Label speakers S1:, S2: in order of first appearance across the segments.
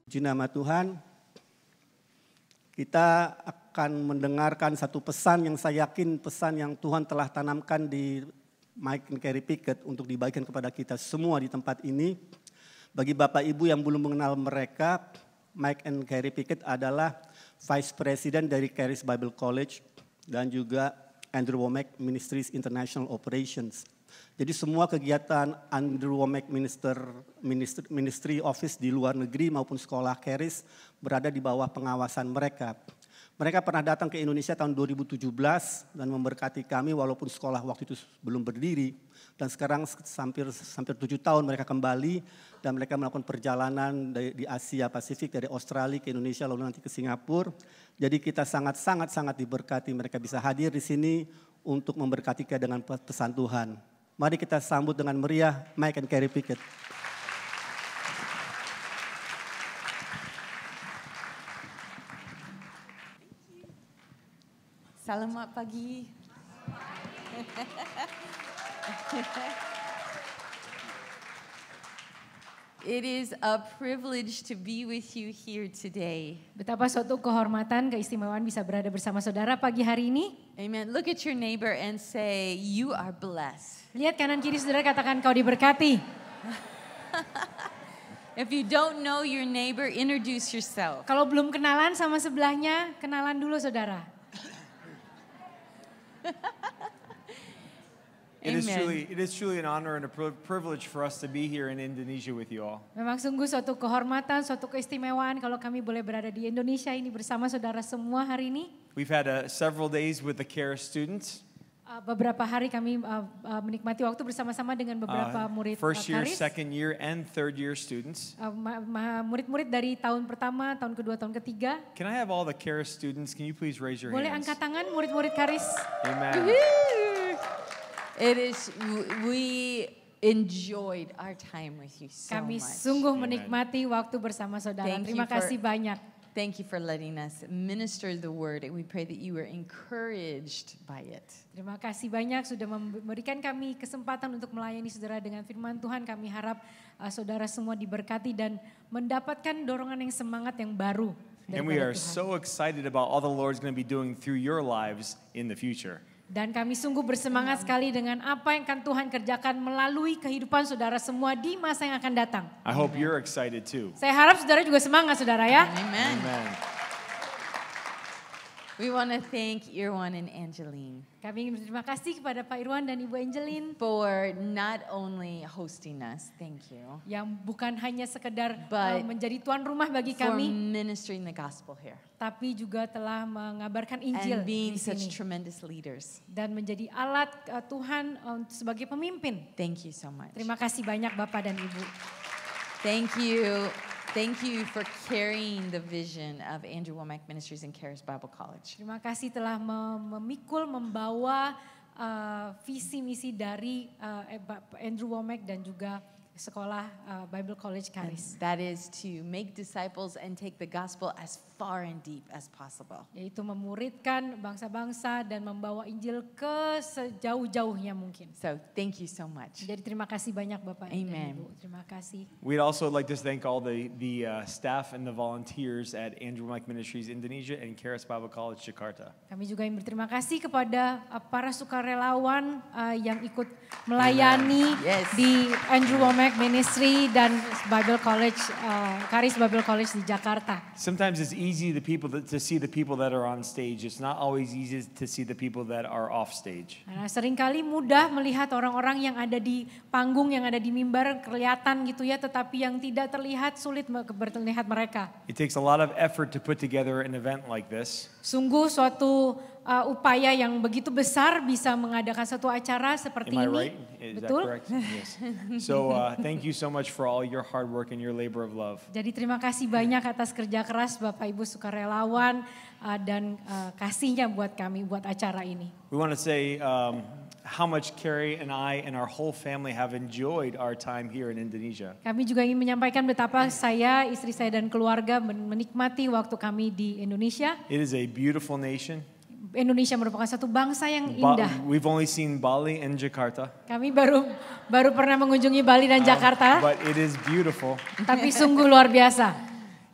S1: Puji nama Tuhan, kita akan mendengarkan satu pesan yang saya yakin pesan yang Tuhan telah tanamkan di Mike and Carrie Pickett untuk dibagikan kepada kita semua di tempat ini. Bagi Bapak Ibu yang belum mengenal mereka, Mike and Carrie Pickett adalah Vice President dari Charis Bible College dan juga Andrew Wommack Ministries International Operations. Jadi semua kegiatan Andrew Wommack Ministry Office di luar negeri maupun sekolah Charis berada di bawah pengawasan mereka. Mereka pernah datang ke Indonesia tahun 2017 dan memberkati kami walaupun sekolah waktu itu belum berdiri. Dan sekarang hampir 7 tahun mereka kembali dan mereka melakukan perjalanan di Asia Pasifik dari Australia ke Indonesia lalu nanti ke Singapura. Jadi kita sangat diberkati mereka bisa hadir di sini untuk memberkati kita dengan pesan Tuhan. Mari kita sambut dengan meriah Mike and Carrie Pickett.
S2: Selamat pagi. It is a privilege to be with you here today.
S3: Betapa suatu kehormatan, keistimewaan bisa berada bersama saudara pagi hari ini.
S2: Amen. Look at your neighbor and say, you are blessed.
S3: Lihat kanan kiri saudara, katakan kau diberkati.
S2: If you don't know your neighbor, introduce yourself.
S3: Kalau belum kenalan sama sebelahnya, kenalan dulu saudara.
S4: It is truly an honor and a privilege for us to be here in Indonesia with you all.
S3: Memang sungguh suatu kehormatan, suatu keistimewaan kalau kami boleh berada di Indonesia ini bersama saudara semua hari ini.
S4: We've had several days with the Charis students.
S3: Beberapa hari kami menikmati waktu bersama-sama dengan beberapa murid
S4: First year,
S3: Charis.
S4: second year, and third year students.
S3: Murid-murid dari tahun pertama, tahun kedua, tahun ketiga.
S4: Can I have all the Charis students? Can you please raise your
S3: Boleh
S4: hands?
S3: angkat tangan murid-murid Charis.
S4: Amen.
S2: We enjoyed our time with you so
S3: Kami
S2: much.
S3: sungguh menikmati waktu bersama saudara. Terima kasih banyak.
S2: Thank you for letting us minister the word, and we pray that you were encouraged by it.
S3: Terima kasih banyak sudah memberikan kami kesempatan untuk melayani saudara dengan firman Tuhan. Kami harap saudara semua diberkati dan mendapatkan dorongan yang semangat yang baru.
S4: And we are so excited about all the Lord's going to be doing through your lives in the future.
S3: Dan kami sungguh bersemangat sekali dengan apa yang akan Tuhan kerjakan melalui kehidupan saudara semua di masa yang akan datang.
S4: I hope you're excited too.
S3: Saya harap saudara juga semangat saudara ya.
S2: Amen.
S4: Amen.
S2: We want to thank Irwan and Angeline
S3: Kami ingin berterima kasih kepada Pak Irwan dan Ibu Angeline
S2: for not only hosting us, thank you,
S3: yang bukan hanya sekedar
S2: But
S3: menjadi tuan rumah bagi
S2: for
S3: kami,
S2: ministering the gospel here
S3: tapi juga telah mengabarkan Injil
S2: and being
S3: di
S2: such
S3: sini
S2: tremendous leaders.
S3: dan menjadi alat Tuhan sebagai pemimpin.
S2: Thank you so much.
S3: Terima kasih banyak Bapak dan Ibu.
S2: Thank you. Thank you for carrying the vision of Andrew Wommack Ministries and Charis Bible College.
S3: Terima kasih telah memikul, membawa visi misi dari Andrew Wommack dan juga sekolah Bible College Charis.
S2: That is to make disciples and take the gospel as far and deep as possible.
S3: Yaitu memuridkan bangsa-bangsa dan membawa Injil ke sejauh-jauhnya mungkin.
S2: So thank you so much.
S3: Jadi terima kasih banyak Bapak dan
S2: Amen.
S3: Ibu. Terima kasih.
S4: We'd also like to thank all the staff and the volunteers at Andrew Wommack Ministries Indonesia and Charis Bible College Jakarta.
S3: Kami juga ingin berterima kasih kepada para sukarelawan yang ikut melayani di Andrew Wommack Ministry dan Bible College, Charis Bible College di Jakarta.
S4: Sometimes it's easy to see the people that are on stage. It's not always easy to see the people that are off stage.
S3: Nah, seringkali mudah melihat orang-orang yang ada di panggung, yang ada di mimbar kelihatan gitu ya, tetapi yang tidak terlihat sulit terlihat mereka.
S4: It takes a lot of effort to put together an event like this.
S3: Sungguh suatu upaya yang begitu besar bisa mengadakan satu acara seperti
S4: Am I
S3: ini.
S4: right? Is
S3: Betul?
S4: that correct? Yes. So thank you so much for all your hard work and your labor of love.
S3: Jadi terima kasih banyak atas kerja keras Bapak Ibu sukarelawan dan kasihnya buat kami, buat acara ini.
S4: We want to say how much Carrie and I and our whole family have enjoyed our time here in Indonesia.
S3: Kami juga ingin menyampaikan betapa saya, istri saya dan keluarga menikmati waktu kami di Indonesia.
S4: It is a beautiful nation.
S3: Indonesia merupakan satu bangsa yang indah.
S4: We've only seen Bali and Jakarta.
S3: Kami baru pernah mengunjungi Bali dan Jakarta.
S4: But it is beautiful.
S3: Tapi sungguh luar biasa.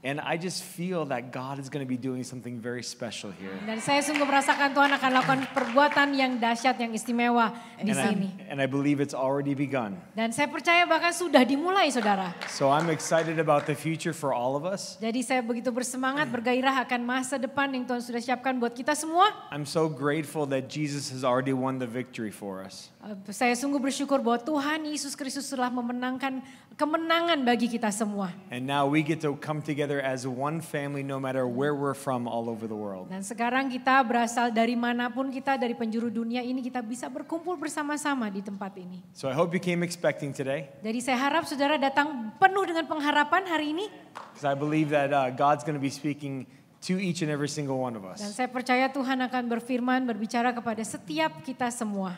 S4: And I just feel that God is going to be doing something very special here.
S3: Dan saya sungguh merasakan Tuhan akan lakukan perbuatan yang dahsyat, yang istimewa di sini.
S4: And I believe it's already begun.
S3: Dan saya percaya bahkan sudah dimulai, saudara.
S4: So I'm excited about the future for all of us.
S3: Jadi saya begitu bersemangat, bergairah akan masa depan yang Tuhan sudah siapkan buat kita semua.
S4: I'm so grateful that Jesus has already won the victory for us.
S3: Saya sungguh bersyukur bahwa Tuhan Yesus Kristus telah memenangkan kemenangan bagi kita semua.
S4: And now we get to come together as one family no matter where we're from all over the world.
S3: Dan sekarang kita berasal dari manapun kita, dari penjuru dunia ini, kita bisa berkumpul bersama-sama di tempat ini.
S4: So I hope you came expecting today.
S3: Jadi saya harap saudara datang penuh dengan pengharapan hari ini.
S4: Because I believe that God's going to be speaking to each and every single one of
S3: Dan
S4: us.
S3: saya percaya Tuhan akan berfirman, berbicara kepada setiap kita semua.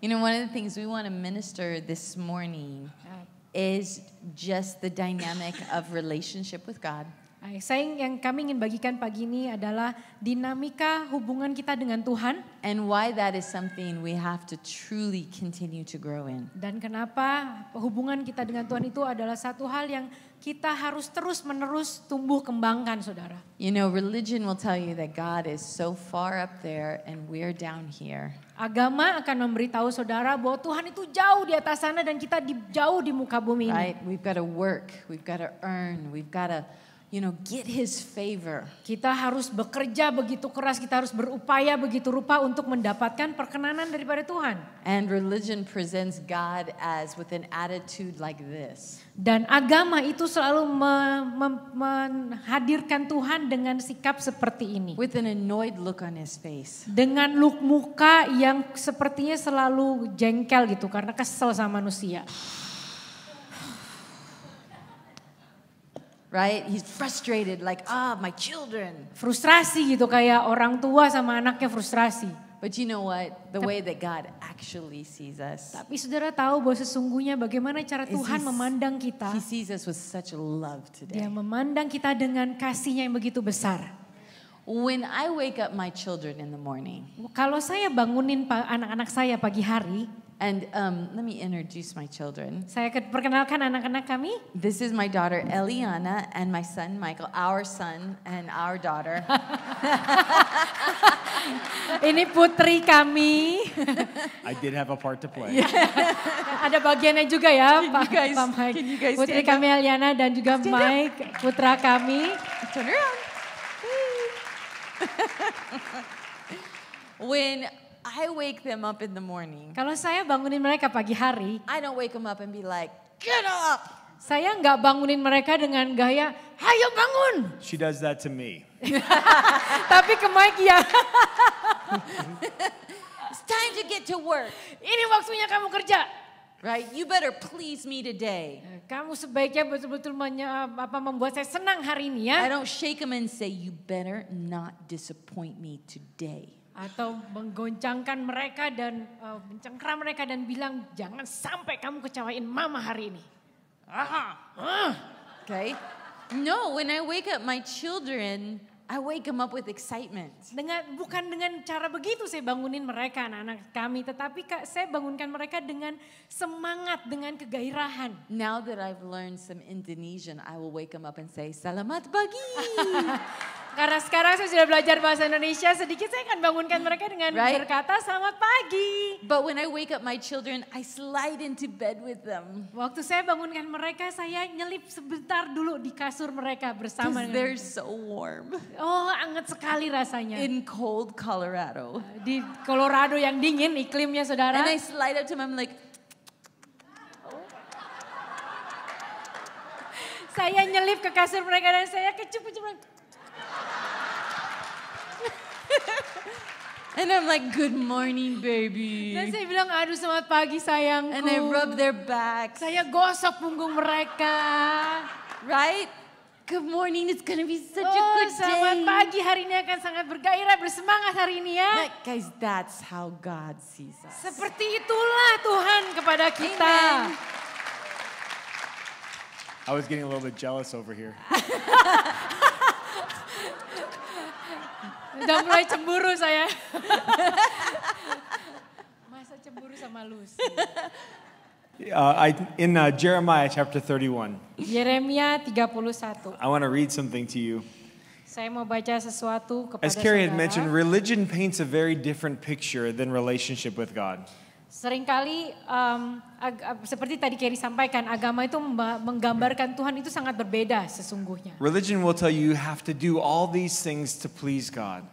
S2: You know, one of the things we want to minister this morning is just the dynamic of relationship with God.
S3: Yang kami ingin bagikan pagi ini adalah dinamika hubungan kita dengan Tuhan.
S2: And why that is something we have to truly continue to grow in.
S3: Dan kenapa hubungan kita dengan Tuhan itu adalah satu hal yang kita harus terus-menerus tumbuh kembangkan, saudara.
S2: You know, religion will tell you that God is so far up there and we're down here.
S3: Agama akan memberitahu saudara bahwa Tuhan itu jauh di atas sana dan kita jauh di muka bumi ini.
S2: Right? We've got to work, we've got to earn, we've got to, get His favor.
S3: Kita harus bekerja begitu keras, kita harus berupaya begitu rupa untuk mendapatkan perkenanan daripada Tuhan.
S2: And religion presents God as with an attitude like this.
S3: Dan agama itu selalu menghadirkan Tuhan dengan sikap seperti ini.
S2: With an annoyed look on His face.
S3: Dengan look muka yang sepertinya selalu jengkel gitu karena kesel sama manusia.
S2: Right? He's frustrated like, my children.
S3: Frustrasi gitu, kayak orang tua sama anaknya frustrasi.
S2: But you know what? The way that God actually sees us.
S3: Tapi saudara tahu bahwa sesungguhnya bagaimana cara Tuhan memandang kita.
S2: He sees us with such love today.
S3: Dia memandang kita dengan kasihnya yang begitu besar.
S2: When I wake up my children in the morning.
S3: Kalau saya bangunin anak-anak saya pagi hari.
S2: And let me introduce my children.
S3: Saya perkenalkan anak-anak kami.
S2: This is my daughter Eliana and my son Michael, our son and our daughter.
S3: Ini putri kami.
S4: I did have a part to play.
S3: Ada bagiannya juga ya, Pak Mike.
S2: Can you guys
S3: Putri
S2: stand
S3: kami Eliana dan juga Mike, putra kami.
S2: Turn around. When I wake them up in the morning.
S3: Kalau saya bangunin mereka pagi hari,
S2: I don't wake them up and be like, get up.
S3: Saya nggak bangunin mereka dengan gaya, ayo bangun.
S4: She does that to me.
S3: Tapi ke Mike ya.
S2: It's time to get to work.
S3: Ini waktunya kamu kerja.
S2: Right? You better please me today.
S3: Kamu sebaiknya betul-betul membuat saya senang hari ini ya.
S2: I don't shake them and say, you better not disappoint me today.
S3: Atau menggoncangkan mereka dan mencengkram mereka dan bilang, jangan sampai kamu kecewain mama hari ini.
S2: Okay? No, when I wake up my children, I wake them up with excitement.
S3: Bukan dengan cara begitu saya bangunin mereka, anak-anak kami. Tetapi saya bangunkan mereka dengan semangat, dengan kegairahan.
S2: Now that I've learned some Indonesian, I will wake them up and say, Selamat pagi.
S3: Karena sekarang saya sudah belajar bahasa Indonesia, sedikit saya akan bangunkan mereka dengan berkata selamat pagi.
S2: But when I wake up my children, I slide into bed with them.
S3: Waktu saya bangunkan mereka, saya nyelip sebentar dulu di kasur mereka bersama dengan
S2: they're so warm.
S3: Oh, hangat sekali rasanya.
S2: In cold Colorado.
S3: Di Colorado yang dingin iklimnya, saudara.
S2: And I slide up to them, I'm like,
S3: saya nyelip ke kasur mereka dan saya kecup-kecup.
S2: And I'm like, good morning, baby.
S3: Dan saya bilang, aduh selamat pagi sayangku.
S2: And I rub their backs.
S3: Saya gosok punggung mereka.
S2: Right? Good morning, it's gonna be such a good day.
S3: Selamat pagi, hari ini akan sangat bergairah, bersemangat hari ini ya.
S2: Like, guys, that's how God sees us.
S3: Seperti itulah Tuhan kepada kita.
S2: Amen.
S4: I was getting a little bit jealous over here.
S3: Udah mulai cemburu saya. Masa cemburu sama Lucy.
S4: In Jeremiah chapter 31,
S3: Yeremia 31.
S4: I want to read something to you.
S3: Saya mau baca sesuatu kepada
S4: As Carrie had
S3: saudara.
S4: mentioned, religion paints a very different picture than relationship with God.
S3: Seringkali seperti tadi Carrie sampaikan, agama itu menggambarkan Tuhan itu sangat berbeda sesungguhnya.
S4: Religion will tell you have to do all these things to please God.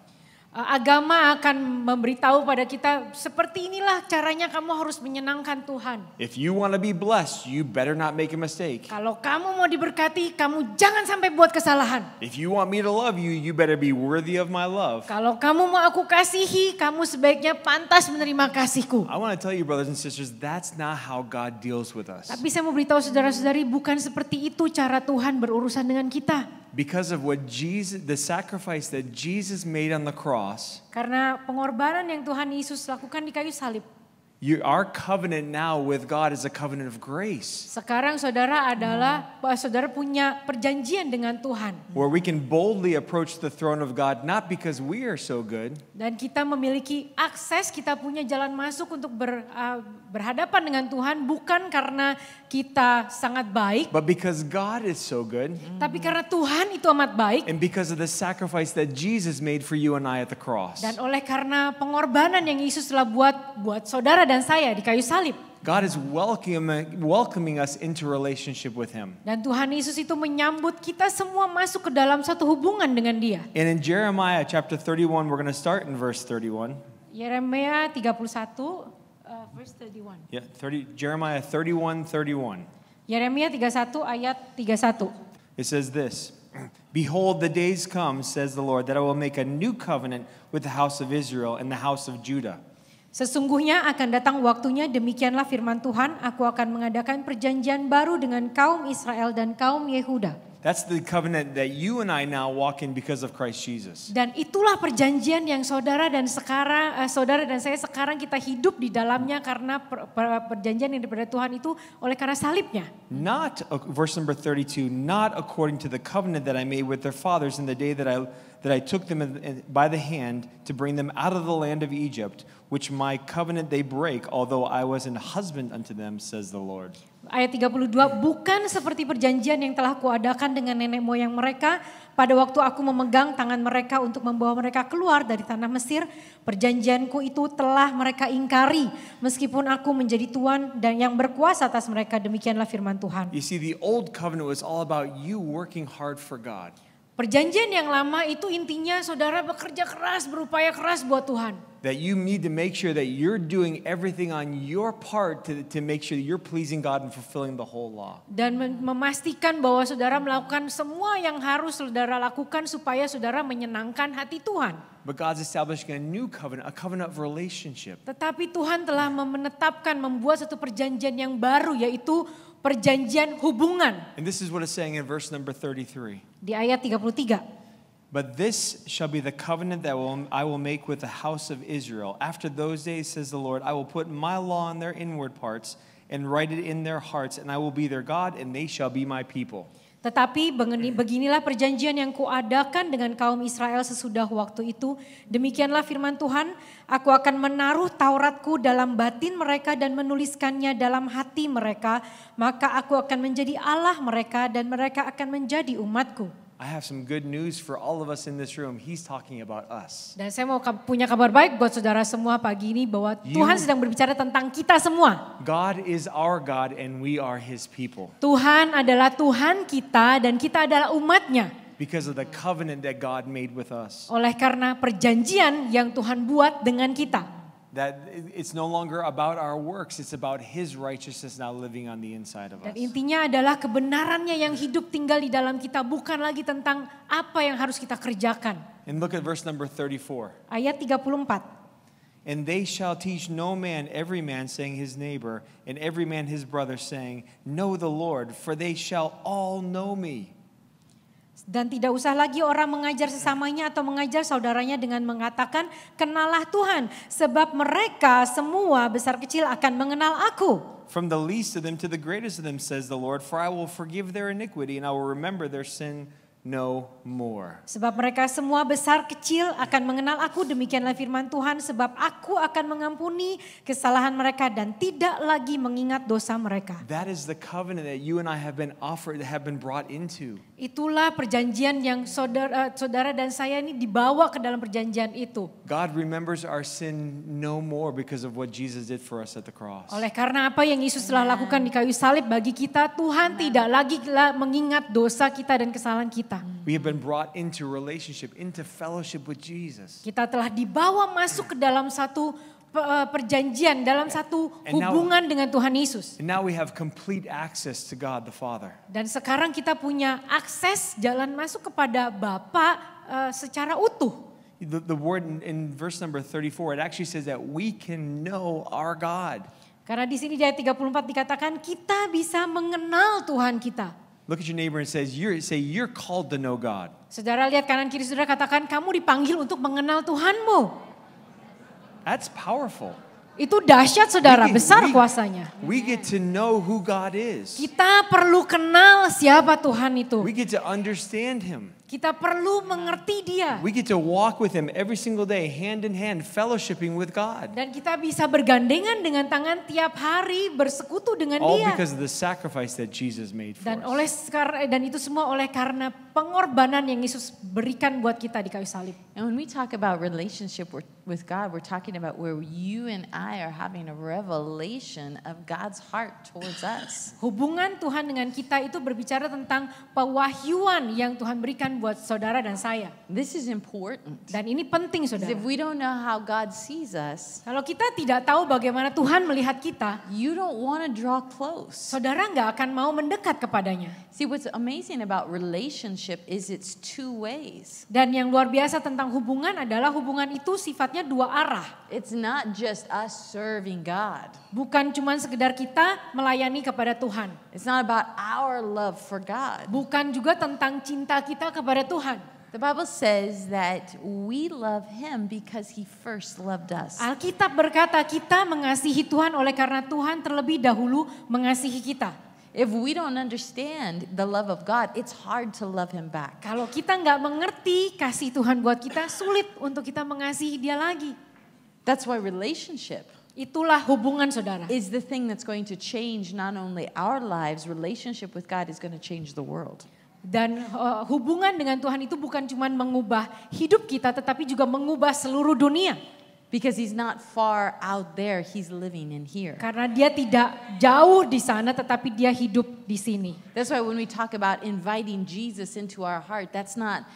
S3: Agama akan memberitahu pada kita seperti inilah caranya kamu harus menyenangkan Tuhan.
S4: If you want to be blessed, you better not make a mistake.
S3: Kalau kamu mau diberkati, kamu jangan sampai buat kesalahan.
S4: If you want me to love you, you better be worthy of my love.
S3: Kalau kamu mau aku kasihi, kamu sebaiknya pantas menerima kasihku.
S4: I want to tell you, brothers and sisters, that's not how God deals with us.
S3: Tapi saya mau beritahu saudara-saudari, bukan seperti itu cara Tuhan berurusan dengan kita.
S4: Because of what Jesus, the sacrifice that Jesus made on the cross,
S3: Karena pengorbanan yang Tuhan Yesus lakukan di kayu salib.
S4: our covenant now with God is a covenant of grace.
S3: Sekarang saudara saudara punya perjanjian dengan Tuhan.
S4: Where we can boldly approach the throne of God, not because we are so good,
S3: Dan kita memiliki akses, kita punya jalan masuk untuk berhadapan dengan Tuhan. Bukan karena kita sangat baik,
S4: but because God is so good,
S3: tapi karena Tuhan itu amat baik.
S4: and because of the sacrifice that Jesus made for you and I at the cross.
S3: Dan oleh karena pengorbanan yang Yesus telah buat saudara dan saya di kayu salib.
S4: God is welcoming us into relationship with Him.
S3: Dan Tuhan Yesus itu menyambut kita semua masuk ke dalam satu hubungan dengan Dia.
S4: And in Jeremiah chapter 31, we're going to start in verse 31.
S3: Yeremia 31, verse 31.
S4: Yeah, Jeremiah 31:31.
S3: Yeremia 31 ayat 31.
S4: It says this, "Behold, the days come, says the Lord, that I will make a new covenant with the house of Israel and the house of Judah."
S3: Sesungguhnya akan datang waktunya, demikianlah firman Tuhan, aku akan mengadakan perjanjian baru dengan kaum Israel dan kaum Yehuda.
S4: That's the covenant that you and I now walk in because of Christ Jesus.
S3: Dan itulah perjanjian yang saudara dan saya sekarang kita hidup di dalamnya karena perjanjian yang daripada Tuhan itu oleh karena salibnya.
S4: Not, verse number 32, not according to the covenant that I made with their fathers in the day that I took them by the hand to bring them out of the land of Egypt, which my covenant they break, although I was an husband unto them, says the Lord.
S3: Ayat 32, bukan seperti perjanjian yang telah kuadakan dengan nenek moyang mereka pada waktu aku memegang tangan mereka untuk membawa mereka keluar dari tanah Mesir. Perjanjianku itu telah mereka ingkari meskipun aku menjadi tuan dan yang berkuasa atas mereka, demikianlah firman Tuhan.
S4: You see, the old covenant was all about you working hard for God.
S3: Perjanjian yang lama itu intinya saudara bekerja keras, berupaya keras buat Tuhan.
S4: That you need to make sure that you're doing everything on your part to make sure that you're pleasing God and fulfilling the whole law.
S3: Dan memastikan bahwa saudara melakukan semua yang harus saudara lakukan supaya saudara menyenangkan hati Tuhan.
S4: But God's establishing a new covenant, a covenant of relationship.
S3: Tetapi Tuhan telah membuat satu perjanjian yang baru, yaitu perjanjian hubungan.
S4: And this is what it's saying in verse number 33.
S3: Di ayat 33.
S4: But this shall be the covenant that I will make with the house of Israel. After those days, says the Lord, I will put my law in their inward parts and write it in their hearts, and I will be their God, and they shall be my people.
S3: Tetapi beginilah perjanjian yang kuadakan dengan kaum Israel sesudah waktu itu. Demikianlah firman Tuhan, aku akan menaruh Tauratku dalam batin mereka dan menuliskannya dalam hati mereka. Maka aku akan menjadi Allah mereka dan mereka akan menjadi umatku.
S4: I have some good news for all of us in this room. He's talking about us.
S3: Dan saya mau punya kabar baik buat saudara semua pagi ini bahwa Tuhan sedang berbicara tentang kita semua.
S4: God is our God and we are His people.
S3: Tuhan adalah Tuhan kita dan kita adalah umatnya.
S4: Because of the covenant that God made with us.
S3: Oleh karena perjanjian yang Tuhan buat dengan kita.
S4: That it's no longer about our works, it's about His righteousness now living on the inside of us.
S3: Dan intinya adalah kebenarannya yang hidup tinggal di dalam kita, bukan lagi tentang apa yang harus kita kerjakan.
S4: And look at verse number 34.
S3: Ayat 34.
S4: And they shall teach no man every man saying his neighbor, and every man his brother saying, know the Lord, for they shall all know me.
S3: Dan tidak usah lagi orang mengajar sesamanya atau mengajar saudaranya dengan mengatakan, kenalah Tuhan, sebab mereka semua besar kecil akan mengenal aku.
S4: From the least of them to the greatest of them, says the Lord, for I will forgive their iniquity and I will remember their sin no more.
S3: Sebab mereka semua besar kecil akan mengenal aku, demikianlah firman Tuhan, sebab aku akan mengampuni kesalahan mereka dan tidak lagi mengingat dosa mereka.
S4: That is the covenant that you and I have been offered, have been brought into.
S3: Itulah perjanjian yang saudara dan saya ini dibawa ke dalam perjanjian itu.
S4: God remembers our sin no more because of what Jesus did for us at the cross.
S3: Oleh karena apa yang Yesus telah lakukan di kayu salib bagi kita, Tuhan tidak lagi mengingat dosa kita dan kesalahan kita.
S4: We have been brought into relationship, into fellowship with Jesus.
S3: Kita telah dibawa masuk ke dalam satu perjanjian, dalam satu hubungan dengan Tuhan Yesus.
S4: And now we have complete access to God the Father.
S3: Dan sekarang kita punya akses jalan masuk kepada Bapa secara utuh.
S4: The word in verse number 34, it actually says that we can know our God.
S3: Karena di sini di ayat 34 dikatakan kita bisa mengenal Tuhan kita.
S4: Look at your neighbor and say you're called to know God.
S3: Saudara lihat kanan kiri saudara, katakan kamu dipanggil untuk mengenal Tuhanmu.
S4: That's powerful.
S3: Itu dahsyat saudara, besar kuasanya.
S4: We get to know who God is.
S3: Kita perlu kenal siapa Tuhan itu.
S4: We get to understand Him.
S3: Kita perlu mengerti Dia.
S4: We get to walk with Him every single day, hand in hand, fellowshipping with God.
S3: Dan kita bisa bergandengan dengan tangan tiap hari, bersekutu dengan
S4: All
S3: Dia.
S4: because of the sacrifice that Jesus made for us.
S3: Dan itu semua oleh karena pengorbanan yang Yesus berikan buat kita di kayu salib.
S2: And when we talk about relationship with God, we're talking about where you and I are having a revelation of God's heart towards us.
S3: Hubungan Tuhan dengan kita itu berbicara tentang pewahyuan yang Tuhan berikan buat saudara dan saya.
S2: This is important.
S3: Dan ini penting saudara.
S2: If we don't know how God sees us,
S3: kalau kita tidak tahu bagaimana Tuhan melihat kita,
S2: you don't want to draw close.
S3: Saudara nggak akan mau mendekat kepadanya.
S2: See, what's amazing about relationship is it's two ways.
S3: Dan yang luar biasa tentang hubungan adalah hubungan itu sifatnya dua arah.
S2: It's not just us serving God.
S3: Bukan cuma sekedar kita melayani kepada Tuhan.
S2: It's not about our love for God.
S3: Bukan juga tentang cinta kita kepada Tuhan.
S2: The Bible says that we love Him because He first loved us.
S3: Alkitab berkata kita mengasihi Tuhan oleh karena Tuhan terlebih dahulu mengasihi kita.
S2: If we don't understand the love of God, it's hard to love Him back.
S3: Kalau kita nggak mengerti kasih Tuhan buat kita, sulit untuk kita mengasihi Dia lagi.
S2: That's why relationship,
S3: itulah hubungan saudara,
S2: is the thing that's going to change not only our lives, relationship with God is going to change the world.
S3: Dan hubungan dengan Tuhan itu bukan cuma mengubah hidup kita, tetapi juga mengubah seluruh dunia.
S2: Because He's not far out there, He's living in here.
S3: Karena Dia tidak jauh di sana, tetapi Dia hidup di sini.
S2: That's why when we talk about inviting Jesus into our heart, that's not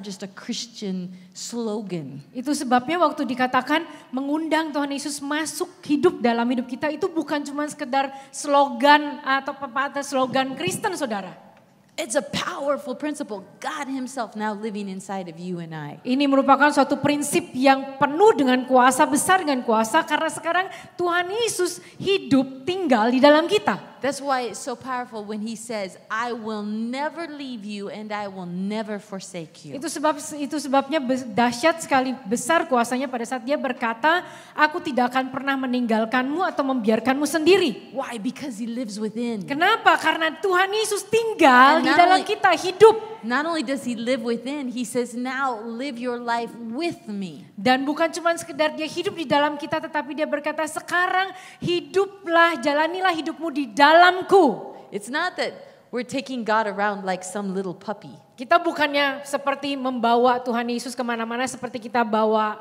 S2: just a Christian slogan.
S3: Itu sebabnya waktu dikatakan mengundang Tuhan Yesus masuk hidup dalam hidup kita, itu bukan cuma sekedar slogan atau pepatah slogan Kristen saudara.
S2: It's a powerful principle. God Himself now living inside of you and I.
S3: Ini merupakan suatu prinsip yang penuh dengan kuasa, besar dengan kuasa, karena sekarang Tuhan Yesus hidup tinggal di dalam kita.
S2: That's why it's so powerful when He says, I will never leave you and I will never forsake you.
S3: Itu sebabnya dahsyat sekali, besar kuasanya pada saat Dia berkata, aku tidak akan pernah meninggalkanmu atau membiarkanmu sendiri.
S2: Why? Because He lives within.
S3: Kenapa? Karena Tuhan Yesus tinggal di dalam kita, hidup.
S2: Not only does He live within, He says, now live your life with me.
S3: Dan bukan cuma sekedar Dia hidup di dalam kita, tetapi Dia berkata, sekarang hiduplah, jalanilah hidupmu di dalamku.
S2: It's not that we're taking God around like some little puppy.
S3: Kita bukannya seperti membawa Tuhan Yesus kemana-mana seperti kita bawa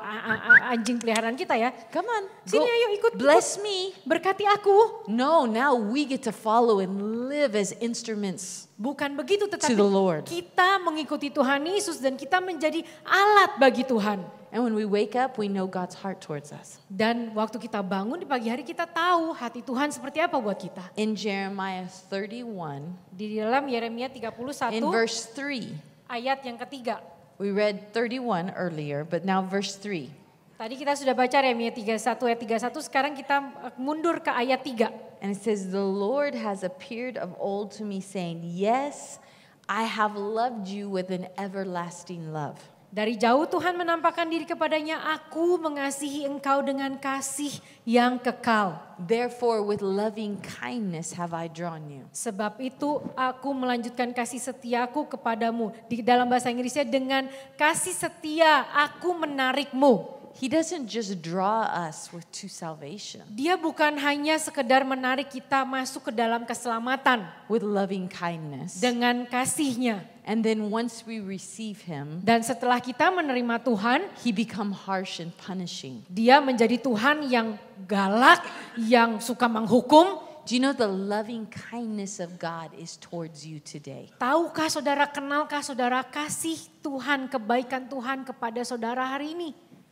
S3: anjing peliharaan kita ya.
S2: Come on,
S3: sini ayo ikut.
S2: Bless me.
S3: Berkati aku.
S2: No, now we get to follow and live as instruments.
S3: Bukan begitu, tetapi kita mengikuti Tuhan Yesus dan kita menjadi alat bagi Tuhan.
S2: And when we wake up, we know God's heart towards us.
S3: Dan waktu kita bangun di pagi hari, kita tahu hati Tuhan seperti apa buat kita.
S2: In Jeremiah 31,
S3: di dalam Yeremia 31,
S2: in verse 3,
S3: ayat yang ketiga.
S2: We read 31 earlier, but now verse 3.
S3: Tadi kita sudah baca Yeremia 31 ayat 31, sekarang kita mundur ke ayat 3.
S2: And it says, the Lord has appeared of old to me saying, yes, I have loved you with an everlasting love.
S3: Dari jauh Tuhan menampakkan diri kepadanya, aku mengasihi engkau dengan kasih yang kekal.
S2: Therefore with loving kindness have I drawn you.
S3: Sebab itu aku melanjutkan kasih setiaku kepadamu. Di dalam bahasa Inggrisnya, dengan kasih setia aku menarikmu.
S2: He doesn't just draw us to salvation.
S3: Dia bukan hanya sekedar menarik kita masuk ke dalam keselamatan.
S2: With loving kindness.
S3: Dengan kasihnya.
S2: And then once we receive him.
S3: Dan setelah kita menerima Tuhan.
S2: He become harsh and punishing.
S3: Dia menjadi Tuhan yang galak, yang suka menghukum.
S2: Do you know the loving kindness of God is towards you today?
S3: Tahukah saudara, kenalkah saudara kasih Tuhan, kebaikan Tuhan kepada saudara hari ini?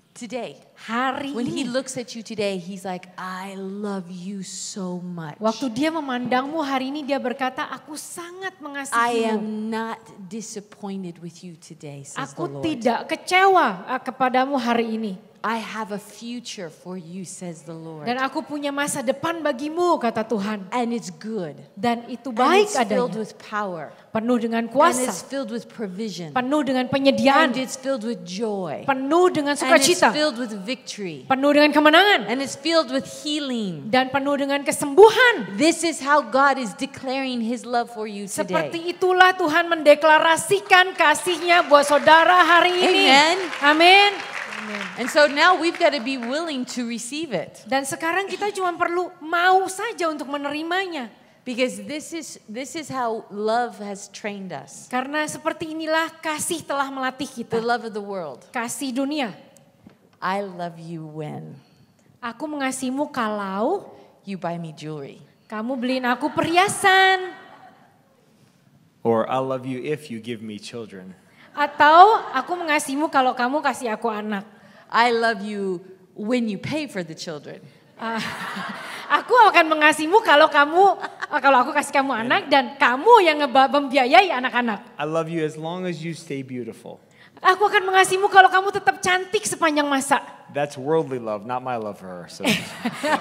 S2: Today,
S3: hari
S2: when he
S3: ini.
S2: looks at you today, he's like, I love you so much.
S3: Waktu dia memandangmu hari ini, dia berkata, aku sangat
S2: I
S3: mengasihimu.
S2: am not disappointed with you today, says the
S3: Aku
S2: Lord.
S3: tidak kecewa kepadamu hari ini.
S2: I have a future for you, says the Lord.
S3: Dan aku punya masa depan bagimu, kata Tuhan.
S2: And it's good.
S3: Dan itu
S2: And
S3: baik
S2: it's filled
S3: adanya.
S2: with power.
S3: Penuh dengan
S2: And
S3: kuasa.
S2: it's filled with provision.
S3: Penuh dengan penyediaan.
S2: And it's filled with joy.
S3: Penuh dengan
S2: And it's
S3: sukacita.
S2: filled with victory.
S3: Penuh dengan kemenangan.
S2: And it's filled with healing.
S3: Dan penuh dengan kesembuhan.
S2: This is how God is declaring his love for you today.
S3: Seperti itulah Tuhan mendeklarasikan kasihnya buat saudara hari ini.
S2: Amen.
S3: Amin.
S2: And so now we've got to be willing to receive it.
S3: Dan sekarang kita cuma perlu mau saja untuk menerimanya.
S2: Because this is how love has trained us.
S3: Karena seperti inilah kasih telah melatih kita.
S2: The love of the world.
S3: Kasih dunia.
S2: I love you when
S3: Aku mengasihimu kalau
S2: you buy me jewelry.
S3: kamu beliin aku perhiasan.
S4: Or I love you if you give me children.
S3: Atau aku mengasihimu kalau kamu kasih aku anak.
S2: I love you when you pay for the children.
S3: Aku akan mengasihimu kalau aku kasih kamu anak dan kamu yang membiayai anak-anak.
S4: I love you as long as you stay beautiful.
S3: Aku akan mengasihimu kalau kamu tetap cantik sepanjang masa.
S4: That's worldly love, not my love for her. So.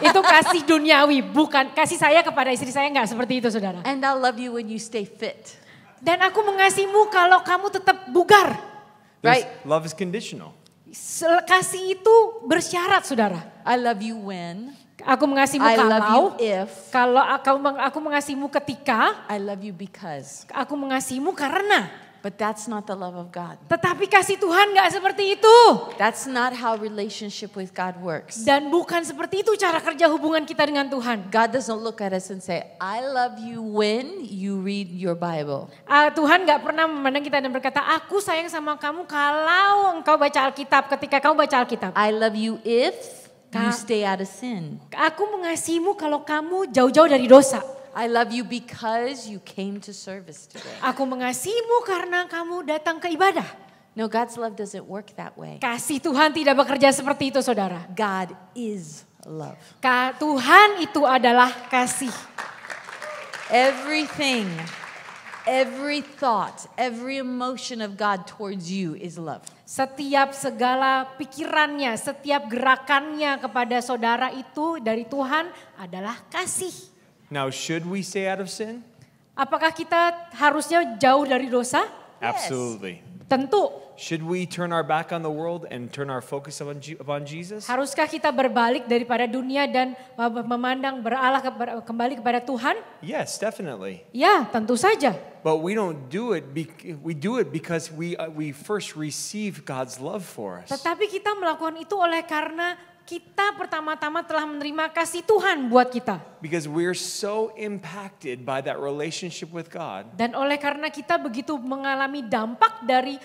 S3: Itu kasih duniawi, bukan kasih saya kepada istri saya, enggak seperti itu, saudara.
S2: And I love you when you stay fit.
S3: Dan aku mengasihimu kalau kamu tetap bugar.
S2: Right?
S4: Love is conditional.
S3: Kasih itu bersyarat, saudara.
S2: I love you when.
S3: Aku mengasihimu
S2: I love you
S3: kalau
S2: if.
S3: aku mengasihimu ketika.
S2: I love you because.
S3: Aku mengasihimu karena.
S2: But that's not the love of God.
S3: Tetapi kasih Tuhan enggak seperti itu.
S2: That's not how relationship with God works.
S3: Dan bukan seperti itu cara kerja hubungan kita dengan Tuhan.
S2: God doesn't look at us and say, I love you when you read your Bible.
S3: Tuhan gak pernah memandang kita dan berkata, aku sayang sama kamu kalau engkau baca Alkitab, ketika kamu baca Alkitab.
S2: I love you if you stay out of sin.
S3: Aku mengasihimu kalau kamu jauh-jauh dari dosa.
S2: I love you because you came to service today.
S3: Aku mengasihimu karena kamu datang ke ibadah.
S2: No, God's love doesn't work that way.
S3: Kasih Tuhan tidak bekerja seperti itu, saudara.
S2: God is love.
S3: Tuhan itu adalah kasih.
S2: Everything, every thought, every emotion of God towards you is love.
S3: Setiap segala pikirannya, setiap gerakannya kepada saudara itu dari Tuhan adalah kasih.
S4: Now, should we stay out of sin?
S3: Apakah kita harusnya jauh dari dosa?
S4: Absolutely.
S3: Tentu.
S4: Should we turn our back on the world and turn our focus upon Jesus?
S3: Haruskah kita berbalik daripada dunia dan memandang beralih kembali kepada Tuhan?
S4: Yes, definitely.
S3: Ya, tentu saja.
S4: But we don't do it. We do it because we first receive God's love for us.
S3: Tetapi kita melakukan itu oleh karena kita pertama-tama telah menerima kasih Tuhan buat kita.
S4: Because we're so impacted by that relationship with God.
S3: Dan oleh karena kita begitu mengalami dampak dari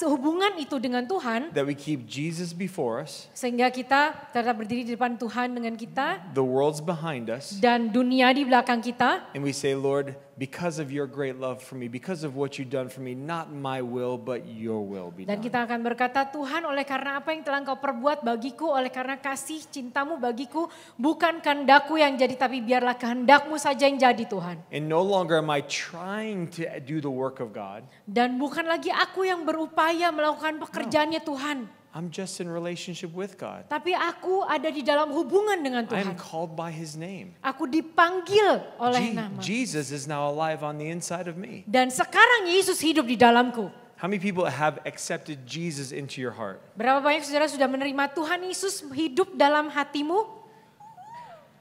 S3: hubungan itu dengan Tuhan.
S4: That we keep Jesus before us.
S3: Sehingga kita tetap berdiri di depan Tuhan dengan kita.
S4: The world's behind us.
S3: Dan dunia di belakang kita.
S4: And we say, Lord, because of your great love for me, because of what you've done for me, not my will, but your will be done.
S3: Dan kita akan berkata, Tuhan oleh karena apa yang telah engkau perbuat bagiku, oleh karena kasih cintamu bagiku, bukan kehendakku yang jadi, tapi biarlah kehendakmu saja yang jadi Tuhan.
S4: And no longer am I trying to do the work of God.
S3: Dan bukan lagi aku yang berupaya melakukan pekerjaannya Tuhan.
S4: I'm just in relationship with God.
S3: Tapi aku ada di dalam hubungan dengan
S4: I am
S3: Tuhan.
S4: called by His name.
S3: Aku dipanggil oleh nama.
S4: Jesus is now alive on the inside of me.
S3: Dan sekarang Yesus hidup di dalamku.
S4: How many people have accepted Jesus into your heart?
S3: Berapa banyak saudara sudah menerima Tuhan Yesus hidup dalam hatimu?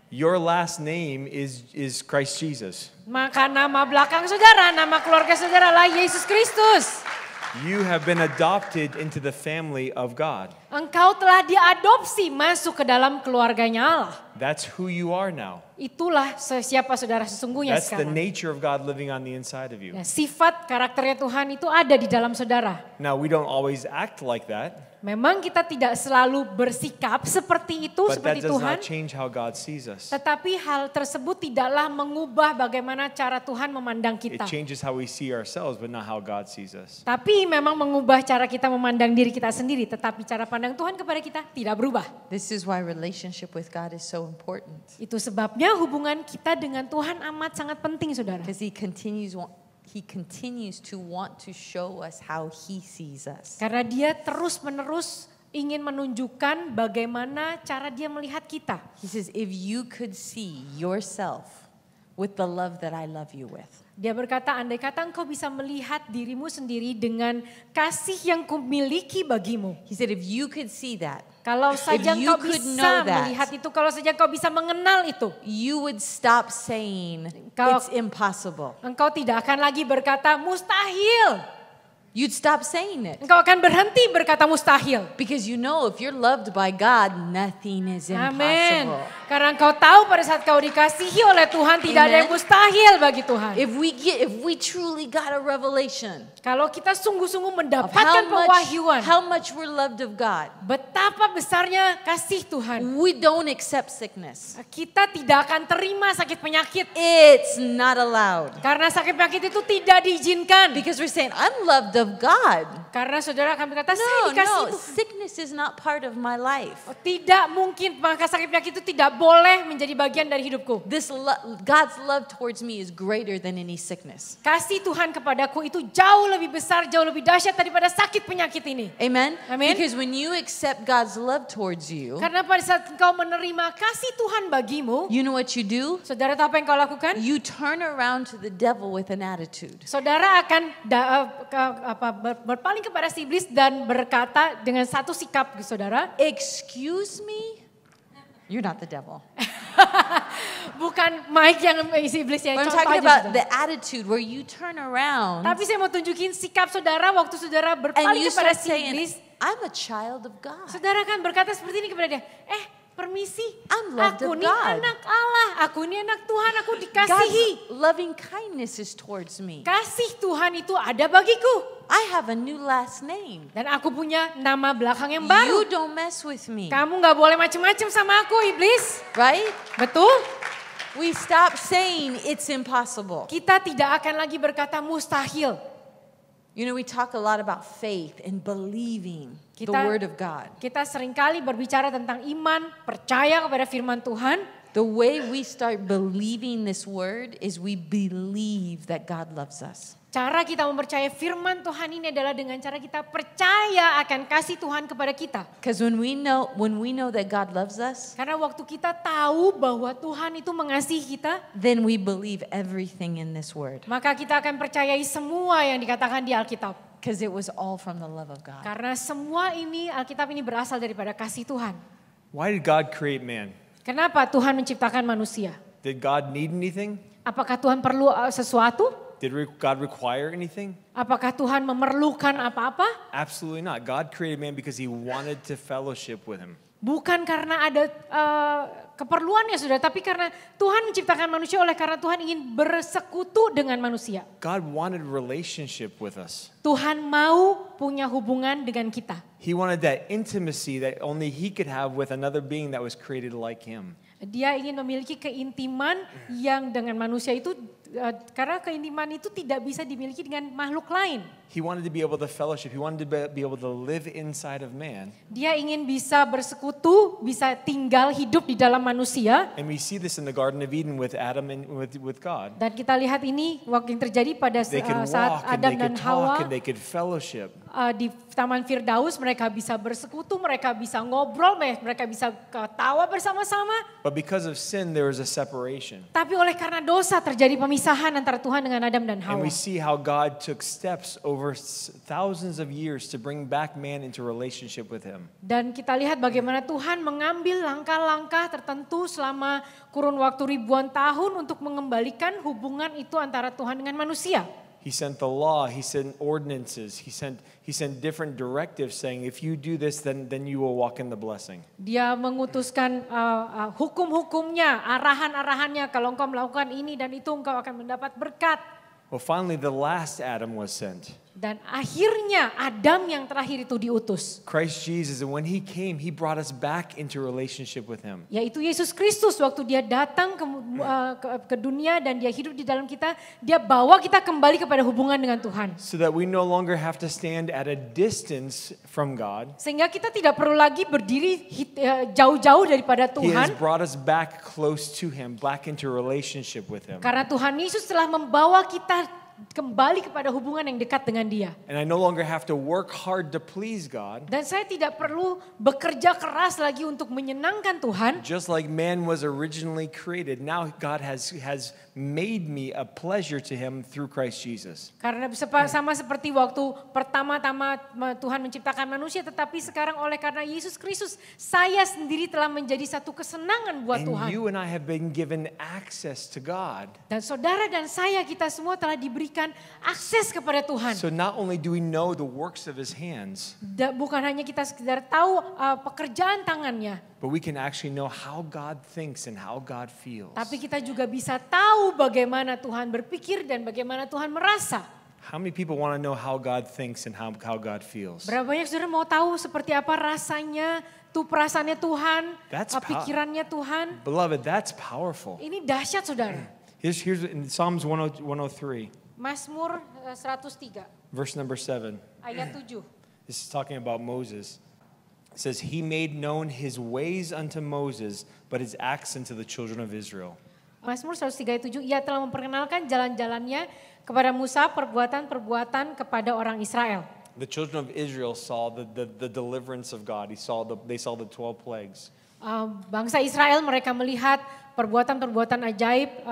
S4: Your last name is Christ Jesus.
S3: Maka nama belakang saudara, nama keluarga saudara lah Yesus Kristus.
S4: You have been adopted into the family of God.
S3: Engkau telah diadopsi masuk ke dalam keluarganya Allah.
S4: That's who you are now.
S3: Itulah siapa saudara sesungguhnya
S4: That's the
S3: sekarang.
S4: nature of God living on the inside of you.
S3: Ya, sifat karakternya Tuhan itu ada di dalam saudara.
S4: Now, we don't always act like that,
S3: Memang kita tidak selalu bersikap seperti itu,
S4: but that
S3: seperti
S4: does
S3: Tuhan.
S4: not change how God sees us.
S3: Tetapi hal tersebut tidaklah mengubah bagaimana cara Tuhan memandang
S4: It
S3: kita.
S4: changes how we see ourselves, but not how God sees us.
S3: Tapi memang mengubah cara kita memandang diri kita sendiri. Tetapi cara pandang Tuhan kepada kita tidak berubah.
S2: This is why relationship with God is so important.
S3: Itu sebabnya hubungan kita dengan Tuhan amat sangat penting, saudara.
S2: Because He continues to want to show us how He sees us.
S3: Karena dia terus-menerus ingin menunjukkan bagaimana cara dia melihat kita.
S2: He says, if you could see yourself with the love that I love you with.
S3: Dia berkata, andai kata engkau bisa melihat dirimu sendiri dengan kasih yang kumiliki bagimu.
S2: He said, if you could see that,
S3: Kalau saja
S2: you
S3: engkau
S2: could
S3: bisa
S2: know that,
S3: melihat itu, kalau saja engkau bisa mengenal itu,
S2: you would stop saying
S3: Kalau-
S2: it's impossible.
S3: engkau tidak akan lagi berkata mustahil.
S2: You'd stop saying it.
S3: Engkau akan berhenti berkata mustahil.
S2: Because you know if you're loved by God, nothing is
S3: Amin.
S2: impossible.
S3: Karena engkau tahu pada saat kau dikasihi oleh Tuhan tidak ada yang
S2: Amen.
S3: mustahil bagi Tuhan.
S2: If we truly got a revelation
S3: Kalau kita sungguh-sungguh
S2: of
S3: mendapatkan pewahyuan,
S2: how much we're loved of God,
S3: betapa besarnya kasih Tuhan,
S2: we don't accept sickness.
S3: kita tidak akan terima sakit penyakit.
S2: It's not allowed.
S3: Karena sakit penyakit itu tidak diizinkan.
S2: Because we're saying, I'm loved of God.
S3: Karena saudara akan berkata, saya
S2: No,
S3: dikasih
S2: no,
S3: Tuhan.
S2: sickness is not part of my life.
S3: Oh, tidak mungkin, maka sakit penyakit itu tidak boleh menjadi bagian dari hidupku.
S2: God's love towards me is greater than any sickness.
S3: Kasih Tuhan kepadaku itu jauh lebih besar, jauh lebih dahsyat daripada sakit penyakit ini.
S2: Amen?
S3: Amen.
S2: Because when you accept God's love towards you,
S3: Karena pada saat engkau menerima kasih Tuhan bagimu,
S2: you know what you do?
S3: saudara tahu apa yang kau lakukan?
S2: You turn around to the devil with an attitude.
S3: Saudara akan berpaling kepada si iblis dan berkata dengan satu sikap, saudara.
S2: Excuse me? You're not the devil.
S3: Bukan Mike yang si iblis ya.
S2: But I'm
S3: Contoh
S2: talking
S3: aja,
S2: about
S3: saudara.
S2: the attitude where you turn around
S3: Tapi saya mau tunjukin sikap saudara waktu saudara
S2: and
S3: berpaling
S2: you
S3: kepada
S2: start
S3: si
S2: saying,
S3: iblis.
S2: I'm a child of God.
S3: Saudara kan berkata seperti ini kepada dia. Permisi,
S2: I'm loved
S3: aku
S2: of
S3: ini
S2: God.
S3: anak Allah, aku ini anak Tuhan, aku
S2: God's
S3: dikasihi.
S2: loving kindness is towards me.
S3: Kasih Tuhan itu ada bagiku.
S2: I have a new last name.
S3: Dan aku punya nama belakang yang
S2: You
S3: baru.
S2: don't mess with me.
S3: Kamu gak boleh macam-macam sama aku, iblis.
S2: Right?
S3: Betul?
S2: We stop saying it's impossible.
S3: Kita tidak akan lagi berkata mustahil.
S2: You know, we talk a lot about faith and believing the
S3: Kita-
S2: word of God.
S3: Kita seringkali berbicara tentang iman, percaya kepada firman Tuhan.
S2: The way we start believing this word is we believe that God loves us.
S3: Cara kita mempercayai firman Tuhan ini adalah dengan cara kita percaya akan kasih Tuhan kepada kita.
S2: Because when we know that God loves us,
S3: Karena waktu kita tahu bahwa Tuhan itu mengasihi kita,
S2: then we believe everything in this word.
S3: maka kita akan percayai semua yang dikatakan di Alkitab.
S2: Because it was all from the love of God.
S3: Karena semua ini, Alkitab ini berasal daripada kasih Tuhan.
S4: Why did God create man?
S3: Kenapa Tuhan menciptakan manusia?
S4: Did God need anything?
S3: Apakah Tuhan perlu sesuatu?
S4: Did God require anything?
S3: Apakah Tuhan memerlukan apa-apa?
S4: Absolutely not. God created man because he wanted to fellowship with him.
S3: Bukan karena ada keperluannya sudah, tapi karena Tuhan menciptakan manusia oleh karena Tuhan ingin bersekutu dengan manusia.
S4: God wanted relationship with us.
S3: Tuhan mau punya hubungan dengan kita.
S4: He wanted that intimacy that only he could have with another being that was created like him.
S3: Dia ingin memiliki keintiman yang dengan manusia itu, karena keintiman itu tidak bisa dimiliki dengan makhluk lain.
S4: He wanted to be able to fellowship. He wanted to be able to live inside of man.
S3: Dia ingin bisa bersekutu, bisa tinggal hidup di dalam manusia.
S4: And we see this in the Garden of Eden with Adam and with God.
S3: Dan kita lihat ini waktu yang terjadi pada
S4: They could
S3: saat
S4: walk and
S3: Adam
S4: they
S3: dan
S4: could
S3: Hawa
S4: talk and they could fellowship.
S3: Di Taman Firdaus. Mereka bisa bersekutu, mereka bisa ngobrol, mereka bisa ketawa bersama-sama.
S4: But because of sin, there was a separation.
S3: Tapi oleh karena dosa terjadi pemisahan antara Tuhan dengan Adam dan
S4: And
S3: Hawa.
S4: we see how God took steps over over thousands of years to bring back man into relationship with him.
S3: Dan kita lihat bagaimana Tuhan mengambil langkah-langkah tertentu selama kurun waktu ribuan tahun untuk mengembalikan hubungan itu antara Tuhan dengan manusia.
S4: He sent the law, he sent ordinances, he sent different directives saying if you do this then you will walk in the blessing.
S3: Dia mengutuskan hukum-hukumnya, arahan-arahannya, kalau engkau melakukan ini dan itu engkau akan mendapat berkat.
S4: Well, finally the last Adam was sent.
S3: Dan akhirnya Adam yang terakhir itu diutus.
S4: Christ Jesus, and when he came, he brought us back into relationship with him.
S3: Yaitu Yesus Kristus, waktu dia datang ke dunia dan dia hidup di dalam kita, dia bawa kita kembali kepada hubungan dengan Tuhan.
S4: So that we no longer have to stand at a distance from God.
S3: Sehingga kita tidak perlu lagi berdiri jauh-jauh daripada
S4: He has
S3: Tuhan.
S4: brought us back close to him, back into relationship with him.
S3: Karena Tuhan Yesus telah membawa kita kembali kepada hubungan yang dekat dengan Dia.
S4: And I no longer have to work hard to please God.
S3: Dan saya tidak perlu bekerja keras lagi untuk menyenangkan Tuhan.
S4: Just like man was originally created, now God has made me a pleasure to him through Christ Jesus.
S3: Karena sama seperti waktu pertama-tama Tuhan menciptakan manusia, tetapi sekarang oleh karena Yesus Kristus, saya sendiri telah menjadi satu kesenangan buat
S4: And
S3: Tuhan.
S4: you and I have been given access to God.
S3: Dan saudara dan saya, kita semua telah diberikan akses kepada Tuhan.
S4: So not only do we know the works of his hands,
S3: Bukan hanya kita sekedar tahu pekerjaan tangannya,
S4: but we can actually know how God thinks and how God feels.
S3: tapi kita juga bisa tahu bagaimana Tuhan berpikir dan bagaimana Tuhan merasa.
S4: How many people want to know how God thinks and how God feels?
S3: Berapa banyak saudara mau tahu seperti apa rasanya, tuh perasaannya Tuhan, pikirannya Tuhan.
S4: Beloved, that's powerful.
S3: Ini dahsyat saudara.
S4: Here's in Psalms 103,
S3: Mazmur 103,
S4: verse number 7.
S3: ayat 7.
S4: This is talking about Moses. It says, he made known his ways unto Moses, but his acts unto the children of Israel.
S3: Mazmur 103 ayat 7, ia telah memperkenalkan jalan-jalannya kepada Musa, perbuatan-perbuatan kepada orang Israel.
S4: The children of Israel saw the deliverance of God. They saw the 12 plagues.
S3: Bangsa Israel mereka melihat perbuatan-perbuatan ajaib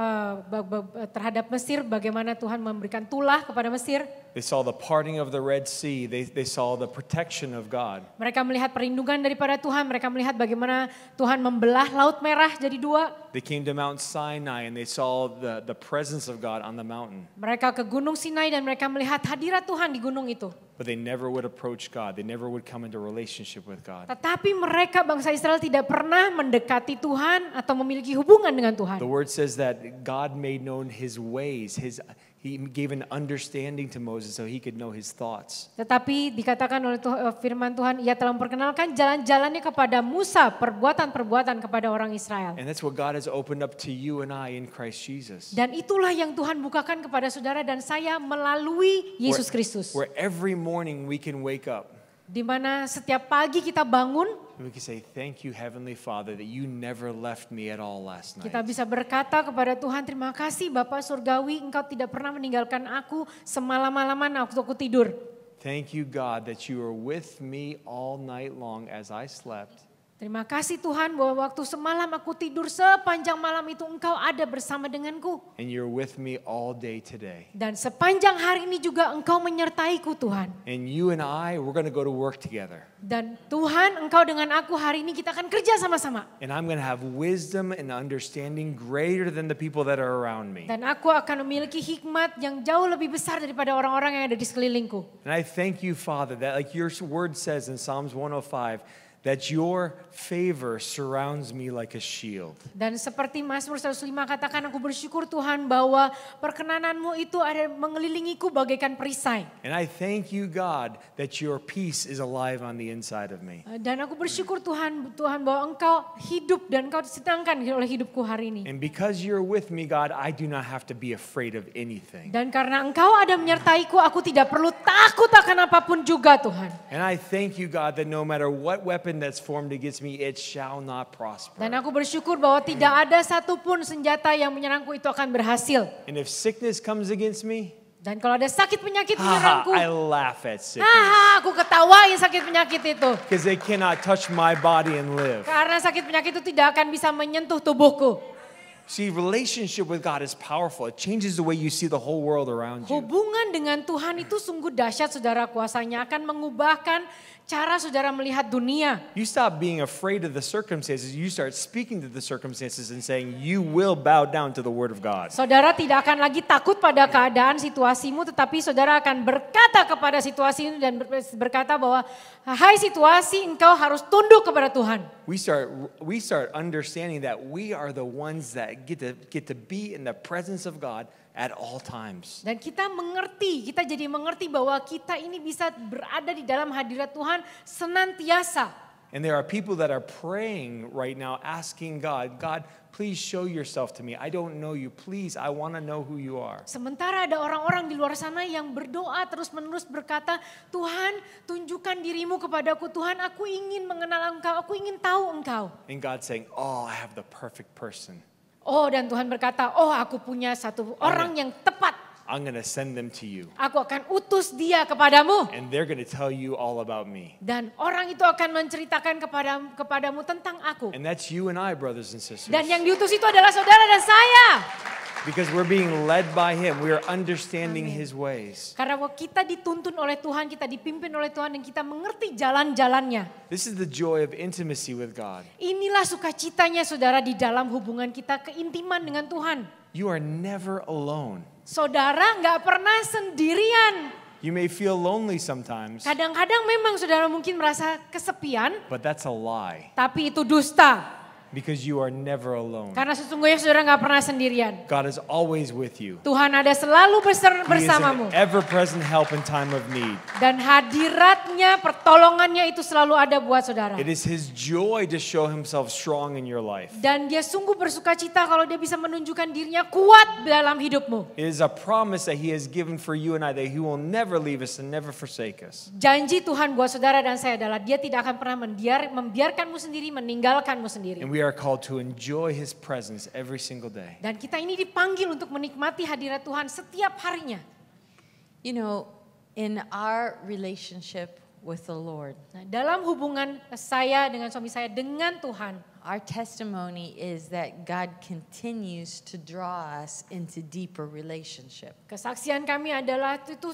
S3: terhadap Mesir, bagaimana Tuhan memberikan tulah kepada Mesir.
S4: They saw the parting of the Red Sea. They saw the protection of God.
S3: Mereka melihat perlindungan daripada Tuhan, mereka melihat bagaimana Tuhan membelah Laut Merah jadi dua.
S4: They came to Mount Sinai and they saw the presence of God on the mountain.
S3: Mereka ke Gunung Sinai dan mereka melihat hadirat Tuhan di gunung itu.
S4: But they never would approach God. They never would come into relationship with God.
S3: Tetapi mereka bangsa Israel tidak pernah mendekati Tuhan atau memiliki hubungan dengan Tuhan.
S4: The word says that God made known his ways. He gave an understanding to Moses so he could know his thoughts.
S3: Tetapi dikatakan oleh firman Tuhan, ia telah memperkenalkan jalan-jalannya kepada Musa, perbuatan-perbuatan kepada orang Israel.
S4: And that's what God has opened up to you and I in Christ Jesus.
S3: Dan itulah yang Tuhan bukakan kepada saudara dan saya melalui Yesus Kristus.
S4: Where every morning we can wake up.
S3: Di mana setiap pagi kita bangun,
S4: we can say, thank you Heavenly Father that you never left me at all last night.
S3: Kita bisa berkata kepada Tuhan, terima kasih Bapa Surgawi, Engkau tidak pernah meninggalkan aku semalam-malaman waktu aku tidur.
S4: Thank you God that you were with me all night long as I slept.
S3: Terima kasih Tuhan bahwa waktu semalam aku tidur sepanjang malam itu Engkau ada bersama denganku.
S4: And you're with me all day today.
S3: Dan sepanjang hari ini juga Engkau menyertaiku Tuhan.
S4: And you and I, we're going to go to work together.
S3: Dan Tuhan, Engkau dengan aku hari ini kita akan kerja sama-sama.
S4: And I'm going to have wisdom and understanding greater than the people that are around me.
S3: Dan aku akan memiliki hikmat yang jauh lebih besar daripada orang-orang yang ada di sekelilingku.
S4: And I thank you Father that like your word says in Psalms 105, that your favor surrounds me like a shield.
S3: Dan seperti Mazmur 105 katakan, aku bersyukur Tuhan bahwa perkenananmu itu ada mengelilingiku bagaikan perisai.
S4: And I thank you God that your peace is alive on the inside of me.
S3: Dan aku bersyukur Tuhan bahwa Engkau hidup dan Engkau disenangkan oleh hidupku hari ini.
S4: And because you're with me God, I do not have to be afraid of anything.
S3: Dan karena Engkau ada menyertaiku, aku tidak perlu takut akan apapun juga Tuhan.
S4: And I thank you God that no matter what weapon that's formed against me, it shall not prosper.
S3: Dan aku bersyukur bahwa tidak ada satupun senjata yang menyerangku itu akan berhasil.
S4: And if sickness comes against me,
S3: dan kalau ada sakit penyakit menyerangku,
S4: I laugh at sickness.
S3: aku ketawain sakit penyakit itu.
S4: Because they cannot touch my body and live.
S3: Karena sakit penyakit itu tidak akan bisa menyentuh tubuhku.
S4: See, relationship with God is powerful. It changes the way you see the whole world around you.
S3: Hubungan dengan Tuhan itu sungguh dahsyat saudara, kuasanya akan mengubahkan cara saudara melihat dunia.
S4: You stop being afraid of the circumstances. You start speaking to the circumstances and saying, you will bow down to the word of God.
S3: Saudara tidak akan lagi takut pada keadaan situasimu, tetapi saudara akan berkata kepada situasi ini dan berkata bahwa, hai situasi, engkau harus tunduk kepada Tuhan.
S4: We start understanding that we are the ones that get to be in the presence of God at all times.
S3: Dan kita jadi mengerti bahwa kita ini bisa berada di dalam hadirat Tuhan senantiasa.
S4: And there are people that are praying right now, asking God, please show yourself to me. I don't know you. Please, I want to know who you are.
S3: Sementara ada orang-orang di luar sana yang berdoa terus-menerus berkata, Tuhan tunjukkan dirimu kepadaku. Tuhan, aku ingin mengenal engkau, aku ingin tahu engkau.
S4: And God saying, oh, I have the perfect person.
S3: Oh, dan Tuhan berkata, oh aku punya satu orang yang tepat.
S4: I'm going to send them to you.
S3: Aku akan utus dia kepadamu.
S4: And they're going to tell you all about me.
S3: Dan orang itu akan menceritakan kepadamu tentang aku.
S4: And that's you and I, brothers and sisters.
S3: Dan yang diutus itu adalah saudara dan saya.
S4: Because we're being led by Him. We are understanding His ways.
S3: Karena kita dituntun oleh Tuhan, kita dipimpin oleh Tuhan, dan kita mengerti jalan-jalannya.
S4: This is the joy of intimacy with God.
S3: Inilah sukacitanya saudara di dalam hubungan kita, keintiman dengan Tuhan.
S4: You are never alone.
S3: Saudara nggak pernah sendirian.
S4: You may feel lonely sometimes.
S3: Kadang-kadang memang saudara mungkin merasa kesepian.
S4: But that's a lie.
S3: Tapi itu dusta.
S4: Because you are never alone.
S3: Karena sesungguhnya saudara nggak pernah sendirian.
S4: God is always with you.
S3: Tuhan ada selalu bersamamu.
S4: He is an ever-present help in time of need.
S3: Dan hadiratnya, pertolongannya itu selalu ada buat saudara.
S4: It is His joy to show Himself strong in your life.
S3: Dan dia sungguh bersukacita kalau dia bisa menunjukkan dirinya kuat dalam hidupmu.
S4: It is a promise that He has given for you and I that He will never leave us and never forsake us.
S3: Janji Tuhan buat saudara dan saya adalah dia tidak akan pernah membiarkanmu sendiri, meninggalkanmu sendiri.
S4: And we are called to enjoy His presence every single day.
S3: Dan kita ini dipanggil untuk menikmati hadirat Tuhan setiap harinya.
S2: You know, in our relationship with the Lord,
S3: Nah, dalam hubungan saya dengan suami saya dengan Tuhan,
S2: our testimony is that God continues to draw us into deeper relationship.
S3: kesaksian kami adalah itu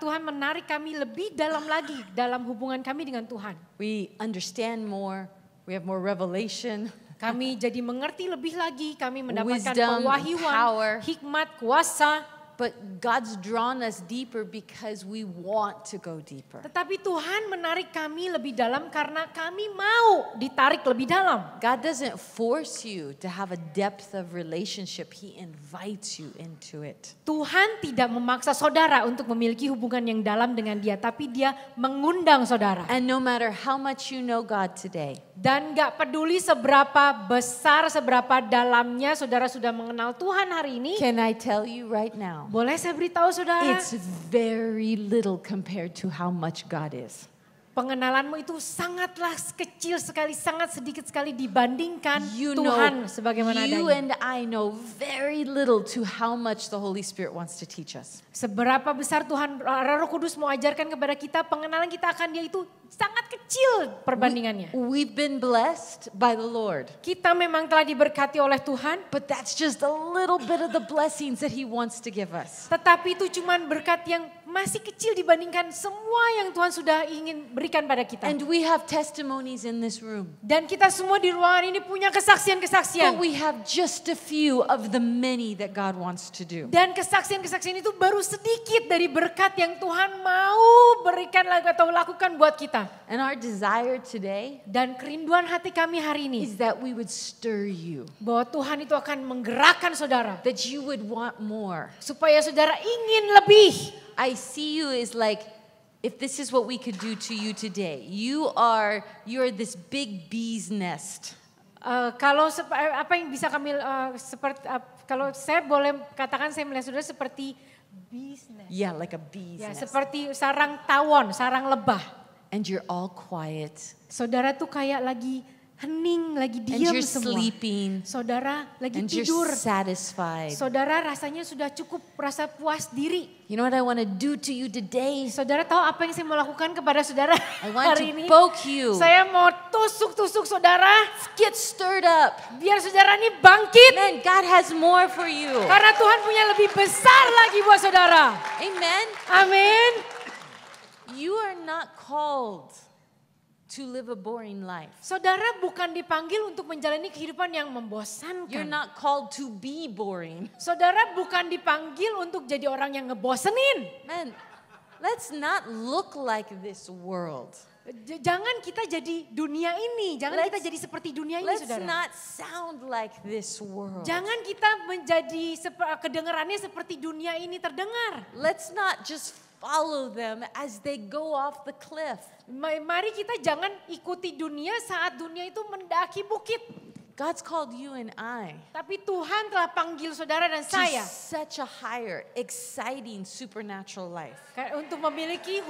S3: Tuhan menarik kami lebih dalam lagi dalam hubungan kami dengan Tuhan.
S2: We understand more, we have more revelation.
S3: Kami jadi mengerti lebih lagi, kami mendapatkan
S2: Wisdom,
S3: pewahyuan,
S2: power.
S3: hikmat, kuasa.
S2: But God's drawn us deeper because we want to go deeper.
S3: Tetapi Tuhan menarik kami lebih dalam karena kami mau ditarik lebih dalam.
S2: God doesn't force you to have a depth of relationship. He invites you into it.
S3: Tuhan tidak memaksa saudara untuk memiliki hubungan yang dalam dengan Dia, tapi Dia mengundang saudara.
S2: And no matter how much you know God today,
S3: Dan gak peduli seberapa besar, seberapa dalamnya saudara sudah mengenal Tuhan hari ini.
S2: can I tell you right now,
S3: Boleh saya beritahu saudara,
S2: it's very little compared to how much God is.
S3: pengenalanmu itu sangatlah kecil sekali, sangat sedikit sekali dibandingkan
S2: You
S3: Tuhan
S2: know,
S3: sebagaimana
S2: you
S3: adanya.
S2: and I know very little to how much the Holy Spirit wants to teach us.
S3: Seberapa besar Tuhan Roh Kudus mau ajarkan kepada kita, pengenalan kita akan Dia itu sangat kecil perbandingannya.
S2: We've been blessed by the Lord,
S3: Kita memang telah diberkati oleh Tuhan,
S2: but that's just a little bit of the blessings that He wants to give us.
S3: tetapi itu cuman berkat yang masih kecil dibandingkan semua yang Tuhan sudah ingin berikan pada kita.
S2: And we have testimonies in this room,
S3: Dan kita semua di ruangan ini punya
S2: but
S3: kesaksian-kesaksian.
S2: we have just a few of the many that God wants to do.
S3: Dan kesaksian-kesaksian itu baru sedikit dari berkat yang Tuhan mau berikan atau lakukan buat kita.
S2: And our desire today
S3: Dan kerinduan hati kami hari ini,
S2: is that we would stir you,
S3: bahwa Tuhan itu akan menggerakkan saudara.
S2: that you would want more.
S3: Supaya saudara ingin lebih.
S2: I see you as like, if this is what we could do to you today, you're this big bee's nest.
S3: Kalau apa yang bisa kami seperti kalau saya boleh katakan, saya melihat saudara seperti business.
S2: Yeah, like a bee's
S3: Ya,
S2: nest.
S3: seperti sarang tawon, sarang lebah.
S2: And you're all quiet.
S3: Saudara tuh kayak lagi hening, lagi
S2: and
S3: diam
S2: you're
S3: semua.
S2: sleeping
S3: Saudara lagi
S2: and you're
S3: tidur.
S2: satisfied.
S3: Saudara rasanya sudah cukup rasa puas diri.
S2: You know what I want to do to you today?
S3: Saudara tahu apa yang saya mau lakukan kepada saudara
S2: I want
S3: hari
S2: to
S3: ini?
S2: poke you.
S3: Saya mau tusuk-tusuk saudara.
S2: Get stirred up.
S3: Biar saudara ini bangkit.
S2: Man, God has more for you.
S3: Karena Tuhan punya lebih besar lagi buat saudara.
S2: Amen.
S3: Amin.
S2: You are not called to live a boring life.
S3: Saudara bukan dipanggil untuk menjalani kehidupan yang
S2: You're
S3: membosankan.
S2: not called to be boring.
S3: Saudara bukan dipanggil untuk jadi orang yang ngebosenin.
S2: Man, let's not look like this world.
S3: Jangan kita jadi dunia ini. Jangan kita
S2: Let's-
S3: jadi seperti dunia ini,
S2: Let's
S3: saudara.
S2: not sound like this world.
S3: Jangan kita menjadi kedengarannya seperti dunia ini terdengar.
S2: Let's not just follow them as they go off the cliff.
S3: Mari kita jangan ikuti dunia saat dunia itu mendaki bukit.
S2: God's called you and I
S3: Tapi Tuhan telah panggil saudara dan
S2: to
S3: saya
S2: such a higher, exciting, supernatural life.
S3: untuk memiliki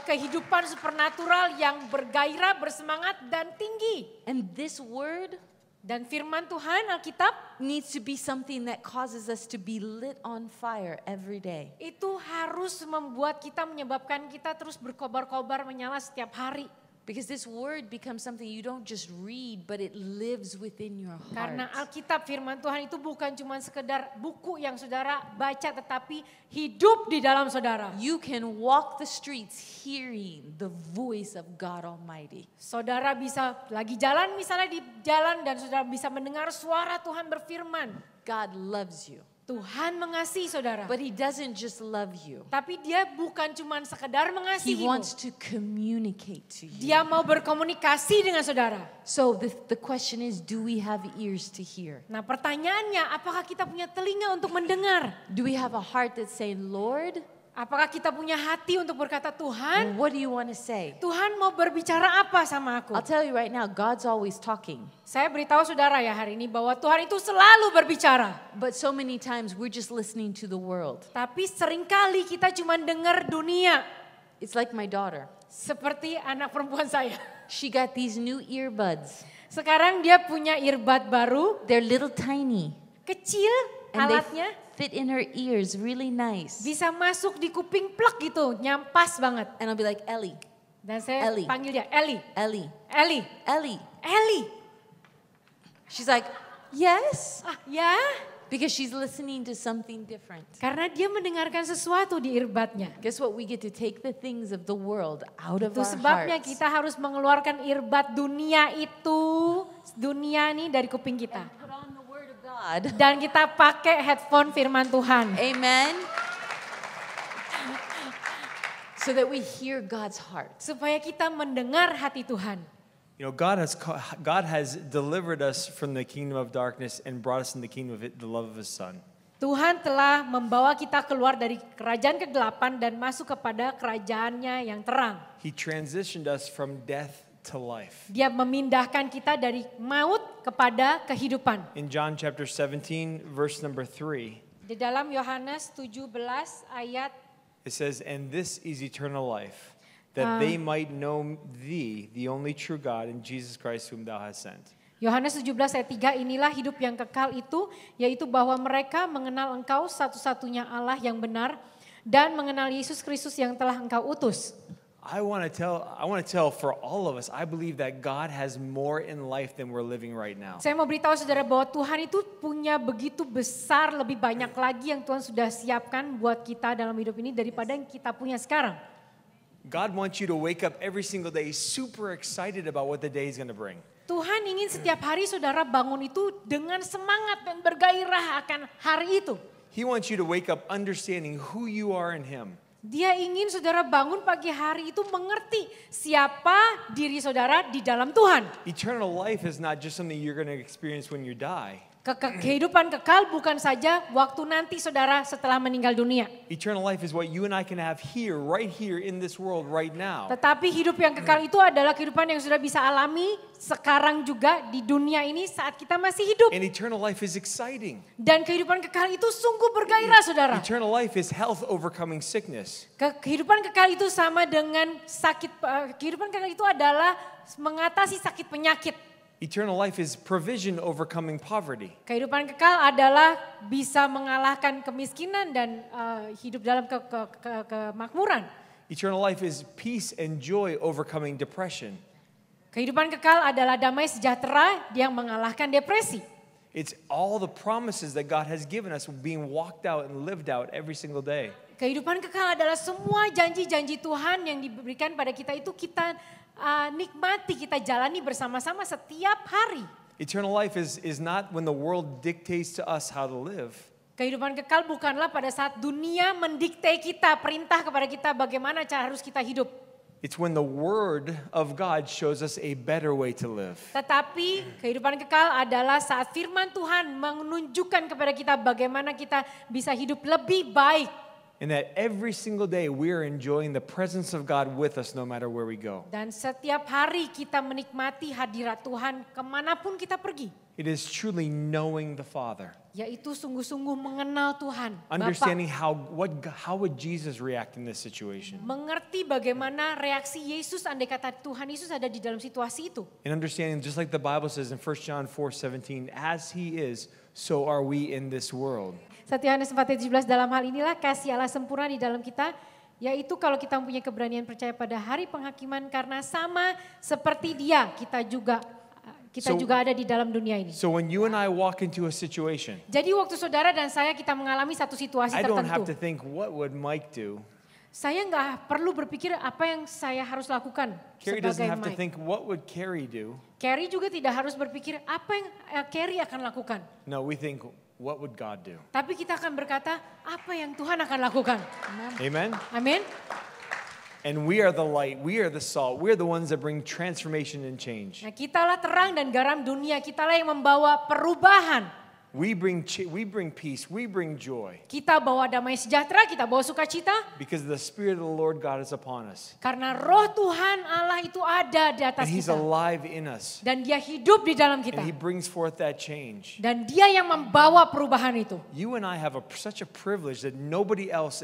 S3: kehidupan supernatural yang bergairah, bersemangat dan tinggi.
S2: And this word
S3: Dan firman Tuhan Alkitab
S2: needs to be something that causes us to be lit on fire every day.
S3: itu harus menyebabkan kita terus berkobar-kobar menyala setiap hari.
S2: Because this word becomes something you don't just read, but it lives within your
S3: Karena
S2: heart.
S3: Alkitab firman Tuhan itu bukan cuma sekedar buku yang saudara baca, tetapi hidup di dalam saudara.
S2: You can walk the streets hearing the voice of God Almighty.
S3: Saudara bisa lagi jalan misalnya di jalan dan saudara bisa mendengar suara Tuhan berfirman.
S2: God loves you.
S3: Tuhan mengasihi saudara.
S2: But he doesn't just love you.
S3: Tapi dia bukan cuma sekedar
S2: He
S3: mengasihimu.
S2: wants to communicate to you.
S3: Dia mau berkomunikasi dengan saudara.
S2: So the question is, do we have ears to hear?
S3: Nah pertanyaannya, apakah kita punya telinga untuk mendengar?
S2: Do we have a heart that's saying, Lord,
S3: Apakah kita punya hati untuk berkata, Tuhan,
S2: what do you want to say?
S3: Tuhan mau berbicara apa sama aku?
S2: I'll tell you right now, God's always talking.
S3: Saya beritahu saudara ya hari ini bahwa Tuhan itu selalu berbicara.
S2: But so many times we're just listening to the world.
S3: Tapi seringkali kita cuma dengar dunia.
S2: It's like my daughter.
S3: Seperti anak perempuan saya.
S2: She got these new earbuds.
S3: Sekarang dia punya earbud baru,
S2: They're little tiny.
S3: kecil
S2: And they
S3: alatnya.
S2: fit in her ears really nice.
S3: Bisa masuk di kuping plek gitu, nyampas banget.
S2: And I'll be like, Ellie,
S3: Dan saya
S2: Ellie.
S3: panggil dia, Ellie,
S2: Ellie,
S3: Ellie,
S2: Ellie.
S3: Ellie.
S2: She's like, yes.
S3: Ah ya,
S2: Because she's listening to something different.
S3: karena dia mendengarkan sesuatu di earbudnya.
S2: Guess what? We get to take the things of the world out of
S3: Itu
S2: our
S3: sebabnya
S2: hearts.
S3: kita harus mengeluarkan earbud dunia itu, dunia nih dari kuping kita.
S2: Put on the word of God.
S3: Dan kita pakai headphone firman Tuhan.
S2: Amen. So that we hear God's heart.
S3: Supaya kita mendengar hati Tuhan.
S4: You know, God has delivered us from the kingdom of darkness and brought us in the kingdom of the love of His Son.
S3: Tuhan telah membawa kita keluar dari kerajaan kegelapan dan masuk kepada kerajaannya yang terang.
S4: He transitioned us from death to life.
S3: Dia memindahkan kita dari maut kepada kehidupan.
S4: In John chapter 17, verse number 3,
S3: Di dalam Yohanes 17 ayat
S4: it says, "And this is eternal life, that they might know thee, the only true God, and Jesus Christ whom thou hast sent."
S3: Yohanes 17 ayat 3, inilah hidup yang kekal itu, yaitu bahwa mereka mengenal engkau satu-satunya Allah yang benar dan mengenal Yesus Kristus yang telah engkau utus.
S4: I want to tell for all of us, I believe that God has more in life than we're living right now.
S3: Saya mau beritahu saudara bahwa Tuhan itu punya begitu besar, lebih banyak lagi yang Tuhan sudah siapkan buat kita dalam hidup ini daripada yang kita punya sekarang.
S4: God wants you to wake up every single day super excited about what the day is going to bring.
S3: Tuhan ingin setiap hari saudara bangun itu dengan semangat dan bergairah akan hari itu.
S4: He wants you to wake up understanding who you are in Him.
S3: Dia ingin saudara bangun pagi hari itu mengerti siapa diri saudara di dalam Tuhan.
S4: Eternal life is not just something you're going to experience when you die.
S3: Kehidupan kekal bukan saja waktu nanti saudara setelah meninggal dunia.
S4: Eternal life is what you and I can have here, right here in this world, right now.
S3: Tetapi hidup yang kekal itu adalah kehidupan yang sudah bisa alami sekarang juga di dunia ini saat kita masih hidup.
S4: And eternal life is exciting.
S3: Dan kehidupan kekal itu sungguh bergairah saudara.
S4: Eternal life is health overcoming sickness.
S3: Kehidupan kekal itu sama dengan kehidupan kekal itu adalah mengatasi sakit penyakit.
S4: Eternal life is provision overcoming poverty.
S3: Kehidupan kekal adalah bisa mengalahkan kemiskinan dan hidup dalam kemakmuran.
S4: Eternal life is peace and joy overcoming depression.
S3: Kehidupan kekal adalah damai sejahtera yang mengalahkan depresi.
S4: It's all the promises that God has given us being walked out and lived out every single day.
S3: Kehidupan kekal adalah semua janji-janji Tuhan yang diberikan pada kita itu kita nikmati, kita jalani bersama-sama setiap hari.
S4: Eternal life is not when the world dictates to us how to live.
S3: Kehidupan kekal bukanlah pada saat dunia mendikte kita, perintah kepada kita bagaimana cara harus kita hidup.
S4: It's when the word of God shows us a better way to live.
S3: Tetapi kehidupan kekal adalah saat firman Tuhan menunjukkan kepada kita bagaimana kita bisa hidup lebih baik.
S4: And that every single day we are enjoying the presence of God with us no matter where we go.
S3: Dan setiap hari kita menikmati hadirat Tuhan kemanapun kita pergi.
S4: It is truly knowing the Father.
S3: Yaitu sungguh-sungguh mengenal Tuhan.
S4: Understanding how would Jesus react in this situation.
S3: Mengerti bagaimana reaksi Yesus andai kata Tuhan Yesus ada di dalam situasi itu.
S4: And understanding just like the Bible says in 1 John 4:17, as he is, so are we in this world.
S3: 1 Yohanes 4:17 dalam hal inilah kasih Allah sempurna di dalam kita, yaitu kalau kita mempunyai keberanian percaya pada hari penghakiman karena sama seperti Dia, kita juga ada di dalam dunia ini.
S4: So when you and I walk into a situation,
S3: jadi waktu saudara dan saya kita mengalami satu situasi
S4: I don't have
S3: tertentu.
S4: to think what would Mike do.
S3: Saya nggak perlu berpikir apa yang saya harus lakukan
S4: Carrie doesn't
S3: sebagai
S4: have to
S3: Mike.
S4: think what would Carrie do.
S3: Carrie juga tidak harus berpikir apa yang Carrie akan lakukan.
S4: No, we think what would God do.
S3: Tapi kita akan berkata apa yang Tuhan akan lakukan.
S4: Amen.
S3: Amin.
S4: And we are the light, we are the salt, we are the ones that bring transformation and change.
S3: Nah, kitalah terang dan garam dunia, kitalah yang membawa perubahan.
S4: We bring peace, we bring joy.
S3: Kita bawa damai sejahtera, kita bawa sukacita.
S4: Because the Spirit of the Lord God is upon us.
S3: Karena roh Tuhan Allah itu ada di atas
S4: And He's
S3: kita.
S4: alive in us.
S3: Dan Dia hidup di dalam kita.
S4: And He brings forth that change.
S3: Dan Dia yang membawa perubahan itu.
S4: You and I have such a privilege that nobody else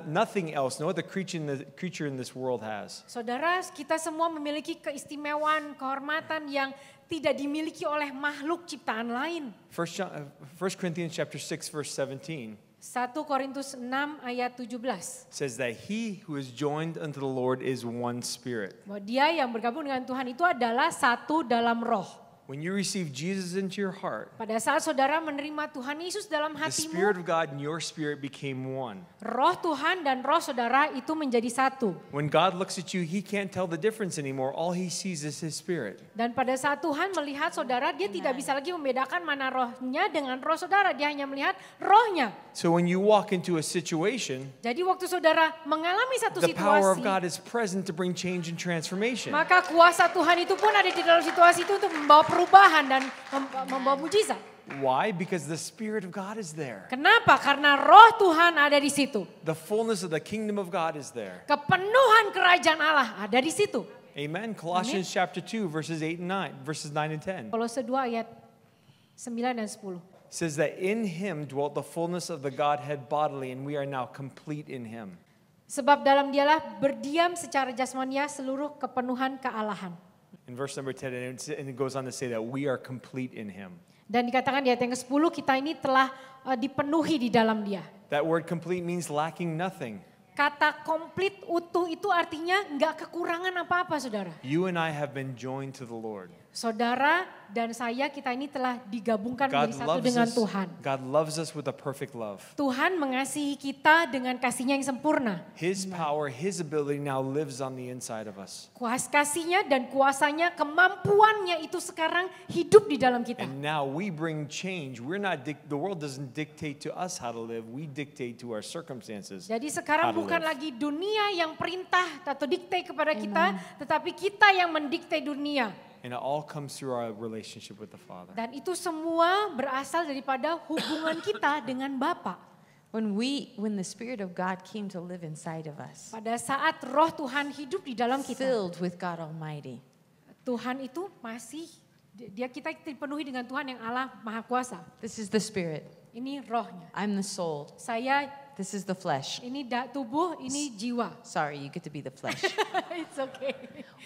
S4: nothing else, no other creature in this world has.
S3: Saudara, kita semua memiliki keistimewaan, kehormatan yang tidak dimiliki oleh makhluk ciptaan lain.
S4: 1 Corinthians chapter 6 verse 17
S3: 1 Korintus 6 ayat 17.
S4: says that he who is joined unto the Lord is one spirit.
S3: Bahwa dia yang bergabung dengan Tuhan itu adalah satu dalam roh.
S4: When you receive Jesus into your heart,
S3: Pada saat saudara menerima Tuhan Yesus dalam
S4: the Spirit
S3: hatimu,
S4: of God and your spirit became one.
S3: roh Tuhan dan roh saudara itu menjadi satu.
S4: When God looks at you, He can't tell the difference anymore. All He sees is His Spirit.
S3: Dan pada saat Tuhan melihat saudara, dia tidak bisa lagi membedakan mana rohnya dengan roh saudara. Dia hanya melihat rohnya.
S4: So when you walk into a situation,
S3: Jadi waktu saudara mengalami satu
S4: the power of
S3: situasi,
S4: God is present to bring change and transformation.
S3: maka kuasa Tuhan itu pun ada di dalam situasi itu untuk membawa perubahan dan membawa mujizat.
S4: Why? Because the Spirit of God is there.
S3: Kenapa? Karena roh Tuhan ada di situ.
S4: The fullness of the kingdom of God is there.
S3: Kepenuhan kerajaan Allah ada di situ.
S4: Amen. Colossians chapter 2 verses 9 and 10
S3: Kolose 2 ayat 9 dan 10.
S4: says that in Him dwelt the fullness of the Godhead bodily, and we are now complete in Him.
S3: Sebab dalam Dialah berdiam secara jasmania seluruh kepenuhan kealahan.
S4: In verse number 10, and it goes on to say that we are complete in Him.
S3: Dan dikatakan di ayat yang ke-10 kita ini telah dipenuhi di dalam Dia.
S4: That word complete means lacking nothing.
S3: Kata komplit utuh itu artinya nggak kekurangan apa-apa saudara.
S4: You and I have been joined to the Lord.
S3: Saudara dan saya kita ini telah digabungkan menjadi satu dengan Tuhan.
S4: God loves us with a perfect love.
S3: Tuhan mengasihi kita dengan kasih-Nya yang sempurna.
S4: His power, His ability now lives on the inside of us.
S3: Kasih-Nya dan kuasanya, kemampuannya itu sekarang hidup di dalam kita.
S4: And now we bring change. The world doesn't dictate to us how to live. We dictate to our circumstances.
S3: Jadi sekarang bukan lagi dunia yang perintah atau dikte kepada kita, tetapi kita yang mendikte dunia.
S4: And it all comes through our relationship with the Father.
S3: Dan itu semua berasal daripada hubungan kita dengan Bapa.
S2: When the Spirit of God came to live inside of us,
S3: Pada saat roh Tuhan hidup di dalam kita,
S2: filled with God Almighty,
S3: Tuhan itu masih, kita dipenuhi dengan Tuhan yang Allah Maha Kuasa.
S2: this is the Spirit.
S3: Ini rohnya.
S2: I'm the soul.
S3: Saya
S2: This is the flesh.
S3: Ini tubuh, ini jiwa.
S2: Sorry, you get to be the flesh.
S3: It's okay.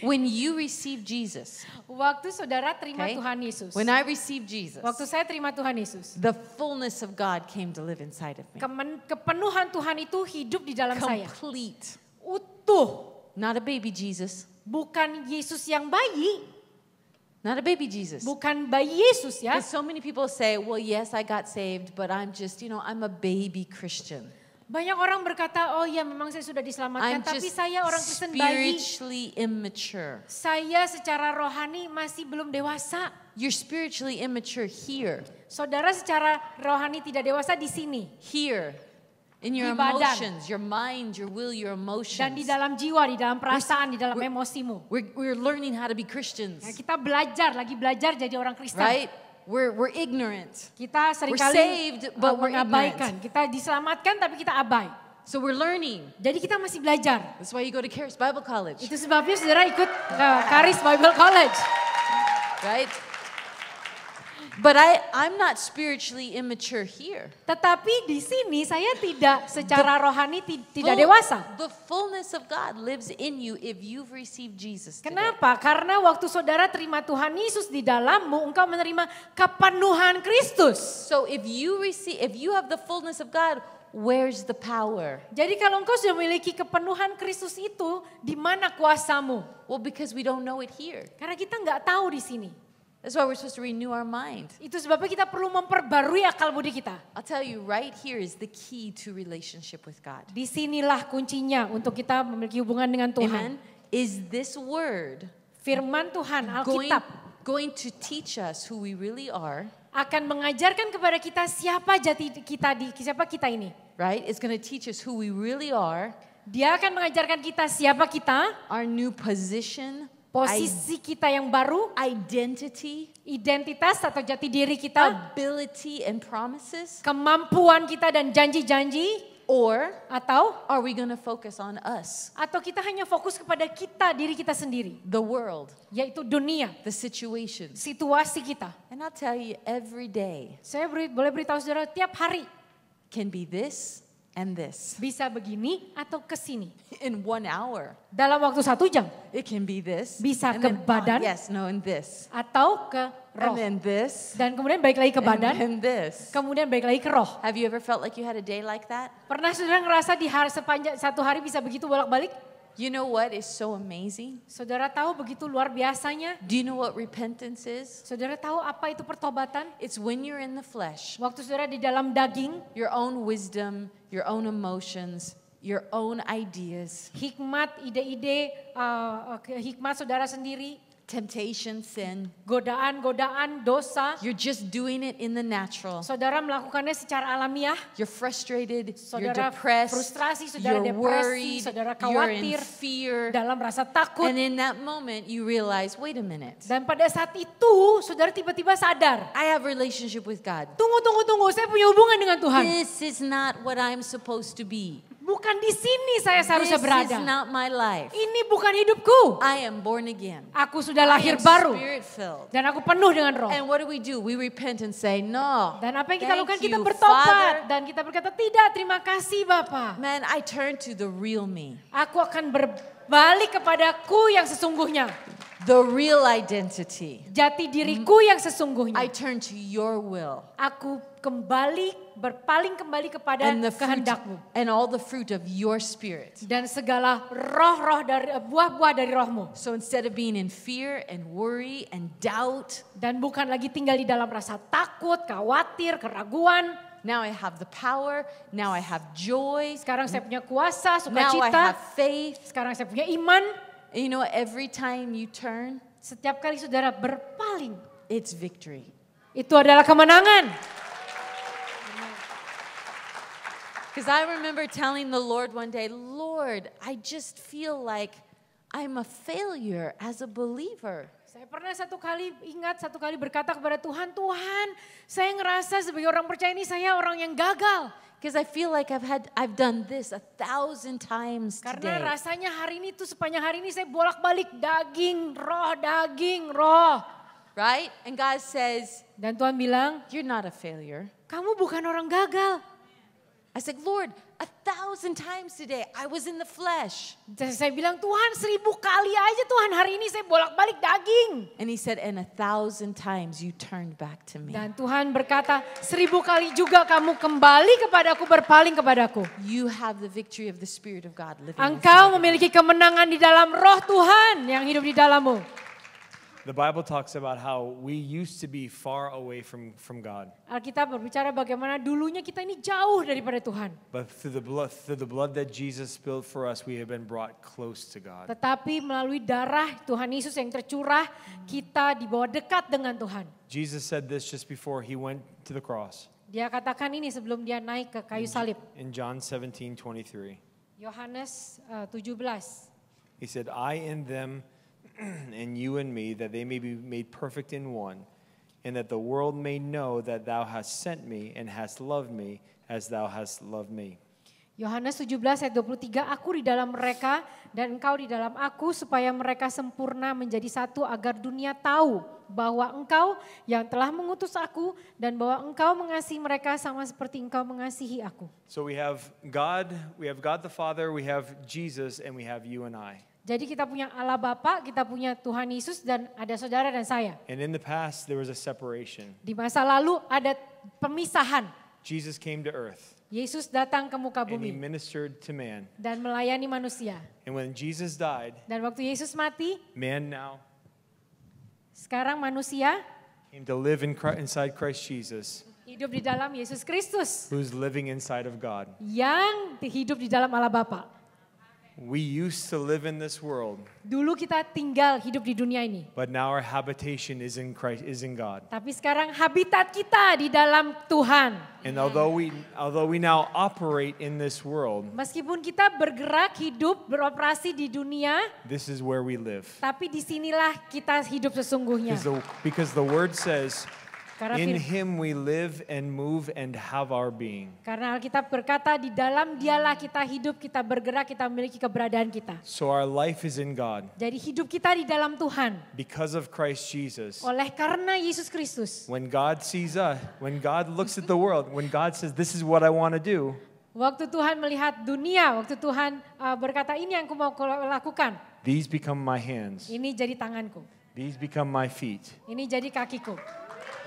S2: When you receive Jesus,
S3: Waktu saudara terima
S2: okay?
S3: Tuhan Yesus.
S2: When I received Jesus,
S3: Waktu saya terima Tuhan Yesus.
S2: the fullness of God came to live inside of me.
S3: Kepenuhan Tuhan itu hidup di dalam saya.
S2: Complete.
S3: Utuh.
S2: Not a baby Jesus.
S3: Bukan Yesus yang bayi.
S2: Not a baby Jesus.
S3: Bukan bayi Yesus ya.
S2: Because so many people say, well, yes, I got saved, but I'm just, I'm a baby Christian.
S3: Banyak orang berkata, oh ya memang saya sudah
S2: I'm
S3: diselamatkan, tapi
S2: just
S3: saya orang Kristen bayi.
S2: spiritually immature.
S3: Saya secara rohani masih belum dewasa.
S2: You're spiritually immature here.
S3: Saudara secara rohani tidak dewasa di sini.
S2: Here. In your
S3: Di badan.
S2: emotions, your mind, your will, your emotions.
S3: Dan di dalam jiwa, di dalam perasaan, di dalam emosimu.
S2: We're learning how to be Christians.
S3: Nah, kita lagi belajar jadi orang Kristen.
S2: Right? We're ignorant.
S3: Kita
S2: We're
S3: seringkali
S2: saved, but we're
S3: mengabaikan.
S2: ignorant.
S3: Kita diselamatkan tapi kita abai.
S2: So we're learning.
S3: Jadi kita masih belajar.
S2: That's why you go to Charis Bible College.
S3: Itu sebabnya saudara ikut Charis Bible College.
S2: Right? But I'm not spiritually immature here.
S3: Tetapi di sini saya tidak secara rohani tidak dewasa.
S2: The fullness of God lives in you if you've received Jesus today.
S3: Kenapa? Karena waktu saudara terima Tuhan Yesus di dalammu, engkau menerima kepenuhan Kristus.
S2: So if you have the fullness of God, where's the power?
S3: Jadi kalau engkau sudah memiliki kepenuhan Kristus itu, di mana kuasamu?
S2: Well, because we don't know it here.
S3: Karena kita nggak tahu di sini.
S2: That's why we're supposed to renew our mind.
S3: Itu sebabnya kita perlu memperbarui akal budi kita.
S2: I'll tell you, right here is the key to relationship with God.
S3: Disinilah kuncinya untuk kita memiliki hubungan dengan Tuhan.
S2: Amen. Is this word
S3: Firman Tuhan, Alkitab,
S2: going to teach us who we really are?
S3: Akan mengajarkan kepada kita siapa kita ini.
S2: Right? It's going to teach us who we really are.
S3: Dia akan mengajarkan kita siapa kita,
S2: our new position,
S3: posisi kita yang baru,
S2: identity,
S3: identitas atau jati diri kita,
S2: ability and promises,
S3: kemampuan kita dan janji-janji,
S2: or
S3: atau
S2: are we going to focus on us?
S3: Atau kita hanya fokus kepada kita, diri kita sendiri,
S2: the world,
S3: yaitu dunia,
S2: the situation,
S3: situasi kita.
S2: And I'll tell you, every day
S3: Saya boleh beritahu saudara, tiap hari
S2: can be this and this.
S3: Bisa begini atau kesini.
S2: In 1 hour.
S3: Dalam waktu 1 jam.
S2: It can be this.
S3: Bisa
S2: and
S3: ke
S2: then,
S3: badan.
S2: and this.
S3: Atau ke roh.
S2: And then this.
S3: Dan kemudian balik lagi ke badan.
S2: And this.
S3: Kemudian balik lagi ke roh.
S2: Have you ever felt like you had a day like that?
S3: Pernah saudara ngerasa di hari sepanjang satu hari bisa begitu bolak-balik?
S2: You know what is so amazing?
S3: Saudara tahu begitu luar biasanya?
S2: Do you know what repentance is?
S3: Saudara tahu apa itu pertobatan?
S2: It's when you're in the flesh.
S3: Waktu saudara di dalam daging.
S2: Your own wisdom, your own emotions, your own ideas.
S3: Hikmat, ide-ide, hikmat saudara sendiri.
S2: Temptation, sin.
S3: Godaan-godaan, dosa.
S2: You're just doing it in the natural.
S3: Saudara melakukannya secara alamiah.
S2: You're frustrated,
S3: saudara
S2: you're depressed,
S3: frustrasi, saudara
S2: you're
S3: depresi,
S2: worried,
S3: saudara
S2: you're in
S3: khawatir,
S2: fear.
S3: dalam rasa takut.
S2: And in that moment you realize, wait a minute.
S3: Dan pada saat itu saudara tiba-tiba sadar.
S2: I have a relationship with God.
S3: Tunggu, saya punya hubungan dengan Tuhan.
S2: This is not what I'm supposed to be.
S3: Bukan di sini saya seharusnya berada.
S2: This is not my life.
S3: Ini bukan hidupku.
S2: I am born again.
S3: Aku sudah lahir baru.
S2: Spirit-filled.
S3: Dan aku penuh dengan roh.
S2: And what do? We repent and say, no.
S3: Dan apa yang kita lakukan? Kita
S2: Father.
S3: bertobat. Dan kita berkata, tidak, terima kasih Bapa.
S2: Man, I turn to the real me.
S3: Aku akan berbalik kepadaku yang sesungguhnya.
S2: The real identity.
S3: Jati diriku yang sesungguhnya.
S2: I turn to your will.
S3: Aku berpaling kembali kepada kehendakmu.
S2: And all the fruit of your spirit.
S3: Dan segala roh-roh dari buah-buah dari rohmu.
S2: So instead of being in fear and worry and doubt.
S3: Dan bukan lagi tinggal di dalam rasa takut, khawatir, keraguan.
S2: Now I have the power. Now I have joy.
S3: Sekarang saya punya kuasa,
S2: Now I
S3: sukacita.
S2: have faith.
S3: Sekarang saya punya iman.
S2: And you know, every time you turn,
S3: setiap kali saudara berpaling,
S2: it's victory.
S3: Itu adalah kemenangan.
S2: Because I remember telling the Lord one day, Lord, I just feel like I'm a failure as a believer.
S3: Saya pernah satu kali berkata kepada Tuhan, Tuhan, saya ngerasa sebagai orang percaya ini saya orang yang gagal.
S2: Because I feel like I've done this 1,000 times today.
S3: Karena rasanya hari ini tuh sepanjang hari ini saya bolak-balik daging, roh.
S2: Right? And God says,
S3: dan Tuhan bilang,
S2: you're not a failure.
S3: Kamu bukan orang gagal.
S2: I said, Lord, 1,000 times today I was in the flesh.
S3: Saya bilang, Tuhan 1000 kali aja Tuhan hari ini saya bolak-balik daging.
S2: And he said, and 1,000 times you turned back to me.
S3: Dan Tuhan berkata, 1000 kali juga kamu kembali kepadaku, berpaling kepadaku.
S2: You have the victory of the Spirit of God living
S3: Engkau
S2: inside.
S3: memiliki kemenangan di dalam roh Tuhan yang hidup di dalammu.
S4: The Bible talks about how we used to be far away from God.
S3: Alkitab berbicara bagaimana dulunya kita ini jauh daripada Tuhan.
S4: But through the blood that Jesus spilled for us, we have been brought close to God.
S3: Tetapi melalui darah Tuhan Yesus yang tercurah, kita dibawa dekat dengan Tuhan.
S4: Jesus said this just before he went to the cross.
S3: Dia katakan ini sebelum dia naik ke kayu salib.
S4: In John 17:23.
S3: Yohanes 17.
S4: He said, I in them and you and me, that they may be made perfect in one, and that the world may know that thou hast sent me and hast loved me as thou hast loved me.
S3: Yohanes 17 ayat 23, aku di dalam mereka dan engkau di dalam aku supaya mereka sempurna menjadi satu agar dunia tahu bahwa engkau yang telah mengutus aku dan bahwa engkau mengasihi mereka sama seperti engkau mengasihi aku.
S4: So we have God the Father, we have Jesus, and we have you and I.
S3: Jadi kita punya Allah Bapa, kita punya Tuhan Yesus dan ada saudara dan saya.
S4: And in the past there was a separation.
S3: Di masa lalu ada pemisahan.
S4: Jesus came to earth.
S3: Yesus datang ke muka
S4: And he
S3: bumi
S4: ministered to man.
S3: dan melayani manusia.
S4: And when Jesus died,
S3: Dan waktu Yesus mati,
S4: man now
S3: sekarang manusia
S4: came to live inside Christ Jesus,
S3: hidup di dalam Yesus Kristus
S4: who's living inside of God.
S3: yang hidup di dalam Allah Bapa.
S4: We used to live in this world,
S3: Dulu kita tinggal hidup di dunia ini.
S4: but now our habitation is in Christ, is in God.
S3: Tapi sekarang habitat kita di dalam Tuhan.
S4: And although we now operate in this world,
S3: Meskipun kita bergerak, hidup, beroperasi di dunia,
S4: this is where we live.
S3: tapi disinilah kita hidup sesungguhnya.
S4: Because the word says,
S3: Karena
S4: in him we live and move and have our being.
S3: Karena Alkitab berkata di dalam dialah kita hidup, kita bergerak, kita memiliki keberadaan kita.
S4: So our life is in God.
S3: Jadi hidup kita di dalam Tuhan.
S4: Because of Christ Jesus.
S3: Oleh karena Yesus Kristus.
S4: When God sees us, when God looks at the world, when God says, this is what I want to do.
S3: Waktu Tuhan melihat dunia, waktu Tuhan berkata ini yang aku mau lakukan.
S4: These become my hands.
S3: Ini jadi tanganku.
S4: These become my feet.
S3: Ini jadi kakiku.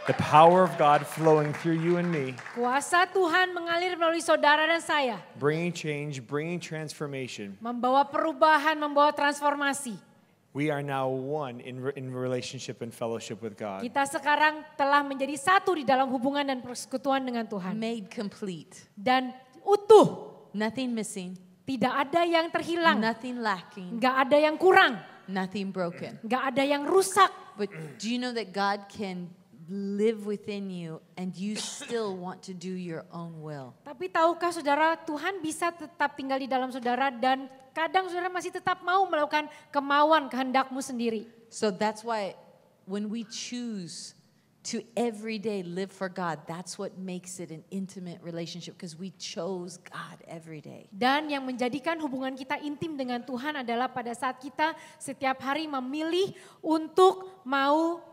S4: The power of God flowing through you and me.
S3: Kuasa Tuhan mengalir melalui saudara dan saya.
S4: Bringing change, bringing transformation.
S3: Membawa perubahan, membawa transformasi.
S4: We are now one in relationship and fellowship with God.
S3: Kita sekarang telah menjadi satu di dalam hubungan dan persekutuan dengan Tuhan.
S2: Made complete.
S3: Dan utuh.
S2: Nothing missing.
S3: Tidak ada yang terhilang.
S2: Nothing lacking.
S3: Nggak ada yang kurang.
S2: Nothing broken.
S3: Nggak ada yang rusak.
S2: But do you know that God can live within you and you still want to do your own will?
S3: Tapi tahukah saudara, Tuhan bisa tetap tinggal di dalam saudara dan kadang saudara masih tetap mau melakukan kemauan kehendakmu sendiri.
S2: So that's why when we choose to every day live for God, that's what makes it an intimate relationship because we chose God every day.
S3: Dan yang menjadikan hubungan kita intim dengan Tuhan adalah pada saat kita setiap hari memilih untuk mau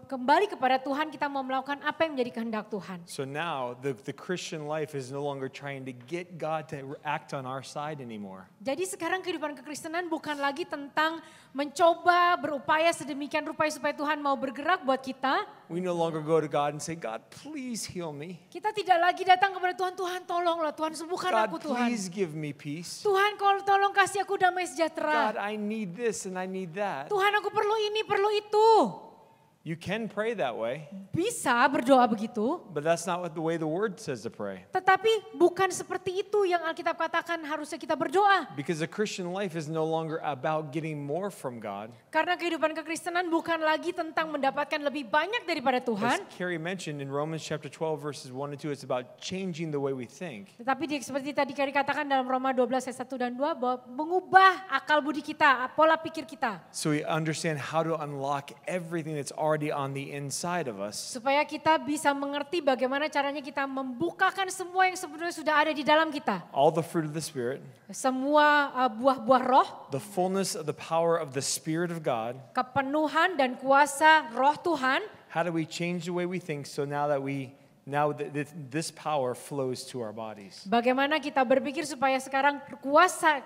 S3: kembali kepada Tuhan, kita mau melakukan apa yang menjadi kehendak Tuhan.
S4: So now the Christian life is no longer trying to get God to act on our side anymore.
S3: Jadi sekarang kehidupan kekristenan bukan lagi tentang mencoba berupaya sedemikian rupa supaya Tuhan mau bergerak buat kita.
S4: We no longer go to God and say, God, please heal me.
S3: Kita tidak lagi datang kepada Tuhan, Tuhan tolonglah, Tuhan sembuhkan aku
S4: God,
S3: Tuhan.
S4: please give me peace.
S3: Tuhan kalau tolong kasih aku damai sejahtera.
S4: God, I need this and I need that.
S3: Tuhan aku perlu ini, perlu itu.
S4: You can pray that way,
S3: Bisa berdoa begitu,
S4: but that's not what the way the word says to pray.
S3: tetapi bukan seperti itu yang Alkitab katakan harusnya kita berdoa.
S4: Because the Christian life is no longer about getting more from God.
S3: Karena kehidupan kekristenan bukan lagi tentang mendapatkan lebih banyak daripada
S4: As
S3: Tuhan.
S4: Carrie mentioned in Romans chapter 12 verses 1 and 2, it's about changing the way we think.
S3: Tetapi seperti tadi Kari katakan dalam Roma 12 ayat 1 dan 2 bahwa mengubah akal budi kita, pola pikir kita.
S4: So we understand how to unlock everything that's already on the inside of us.
S3: Supaya kita bisa mengerti bagaimana caranya kita membukakan semua yang sebenarnya sudah ada di dalam kita.
S4: All the fruit of the Spirit,
S3: Semua buah-buah roh,
S4: the fullness of the power of the Spirit of God.
S3: kepenuhan dan kuasa roh Tuhan.
S4: How do we change the way we think so now that we now this power flows to our bodies.
S3: Bagaimana kita berpikir supaya sekarang kuasa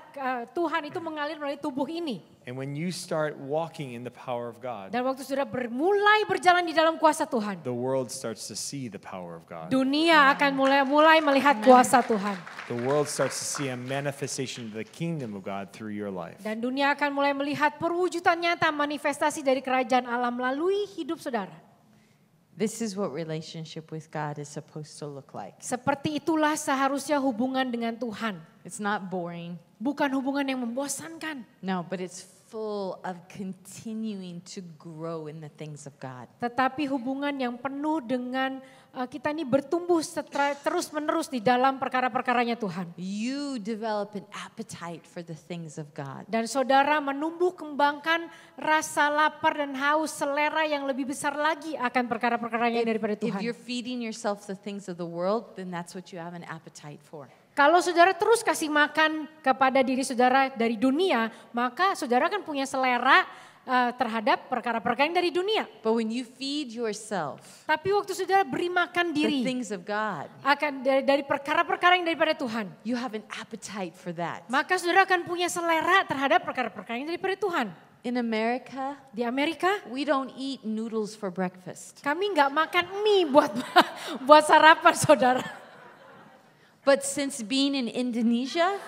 S3: Tuhan itu mengalir melalui tubuh ini.
S4: And when you start walking in the power of God,
S3: Dan waktu sudah mulai berjalan di dalam kuasa Tuhan,
S4: the world starts to see the power of God.
S3: dunia akan mulai melihat kuasa Tuhan.
S4: The world starts to see a manifestation of the kingdom of God through your life.
S3: Dan dunia akan mulai melihat perwujudan nyata manifestasi dari kerajaan Allah melalui hidup saudara.
S2: This is what relationship with God is supposed to look like.
S3: Seperti itulah seharusnya hubungan dengan Tuhan.
S2: It's not boring.
S3: Bukan hubungan yang membosankan.
S2: No, but it's full of continuing to grow in the things of God.
S3: Tetapi hubungan yang penuh dengan kita ini bertumbuh terus menerus di dalam perkara-perkaranya Tuhan.
S2: You develop an appetite for the things of God.
S3: Dan saudara menumbuh kembangkan rasa lapar dan haus selera yang lebih besar lagi akan perkara-perkaranya daripada
S2: If
S3: Tuhan.
S2: you're feeding yourself the things of the world, then that's what you have an appetite for.
S3: Kalau saudara terus kasih makan kepada diri saudara dari dunia, maka saudara kan punya selera terhadap perkara-perkara yang dari dunia.
S2: But when you feed yourself
S3: Tapi waktu saudara beri makan
S2: the
S3: diri
S2: things of God,
S3: akan dari perkara-perkara yang daripada Tuhan,
S2: you have an appetite for that.
S3: maka saudara akan punya selera terhadap perkara-perkara yang daripada Tuhan.
S2: In America,
S3: Di Amerika,
S2: we don't eat noodles for breakfast.
S3: kami nggak makan mie buat sarapan saudara.
S2: But since being in Indonesia,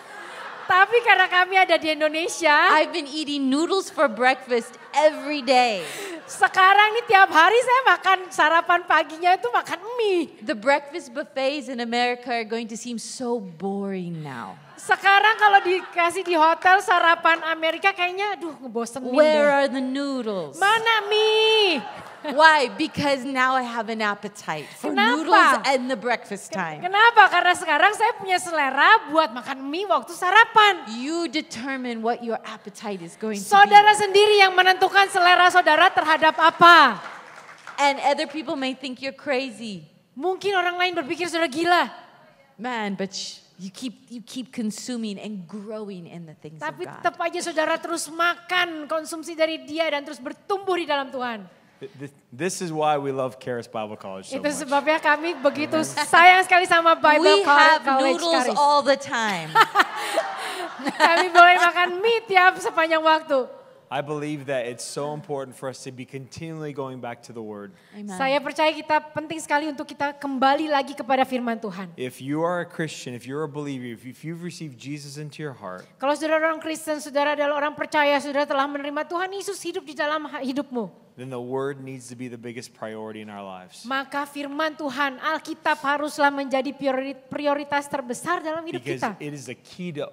S3: Tapi karena kami ada di Indonesia,
S2: I've been eating noodles for breakfast every day.
S3: sekarang nih tiap hari saya makan sarapan paginya itu makan mie.
S2: The breakfast buffets in America are going to seem so boring now.
S3: Sekarang kalau dikasih di hotel sarapan Amerika kayaknya aduh ngebosenin
S2: Where
S3: deh.
S2: are the noodles?
S3: Mana mie?
S2: Why? Because now I have an appetite for
S3: Kenapa?
S2: noodles and the breakfast time.
S3: Kenapa? Karena sekarang saya punya selera buat makan mie waktu sarapan.
S2: You determine what your appetite is going to
S3: Saudara sendiri yang menentukan selera saudara terhadap apa.
S2: be. And other people may think you're crazy.
S3: Mungkin orang lain berpikir saudara gila.
S2: Man, but you keep consuming and growing in the things
S3: Tapi
S2: of God.
S3: tetap aja saudara terus makan konsumsi dari dia dan terus bertumbuh di dalam Tuhan.
S4: This is why we love Charis Bible College so
S3: Itu
S4: much.
S3: sebabnya kami begitu sayang sekali sama Bible
S2: We have
S3: College
S2: noodles
S3: Charis.
S2: all the time.
S3: Kami boleh makan mie tiap sepanjang waktu.
S4: I believe that it's so important for us to be continually going back to the Word.
S2: Amen.
S3: Saya percaya kita penting sekali untuk kita kembali lagi kepada firman Tuhan.
S4: If you are a Christian, if you're a believer, if you've received Jesus into your heart,
S3: Kalau saudara orang Kristen, saudara adalah orang percaya, saudara telah menerima Tuhan Yesus hidup di dalam hidupmu.
S4: then the Word needs to be the biggest priority in our lives.
S3: Maka firman Tuhan, Alkitab haruslah menjadi prioritas terbesar dalam hidup
S4: Because
S3: kita.
S4: it is the key to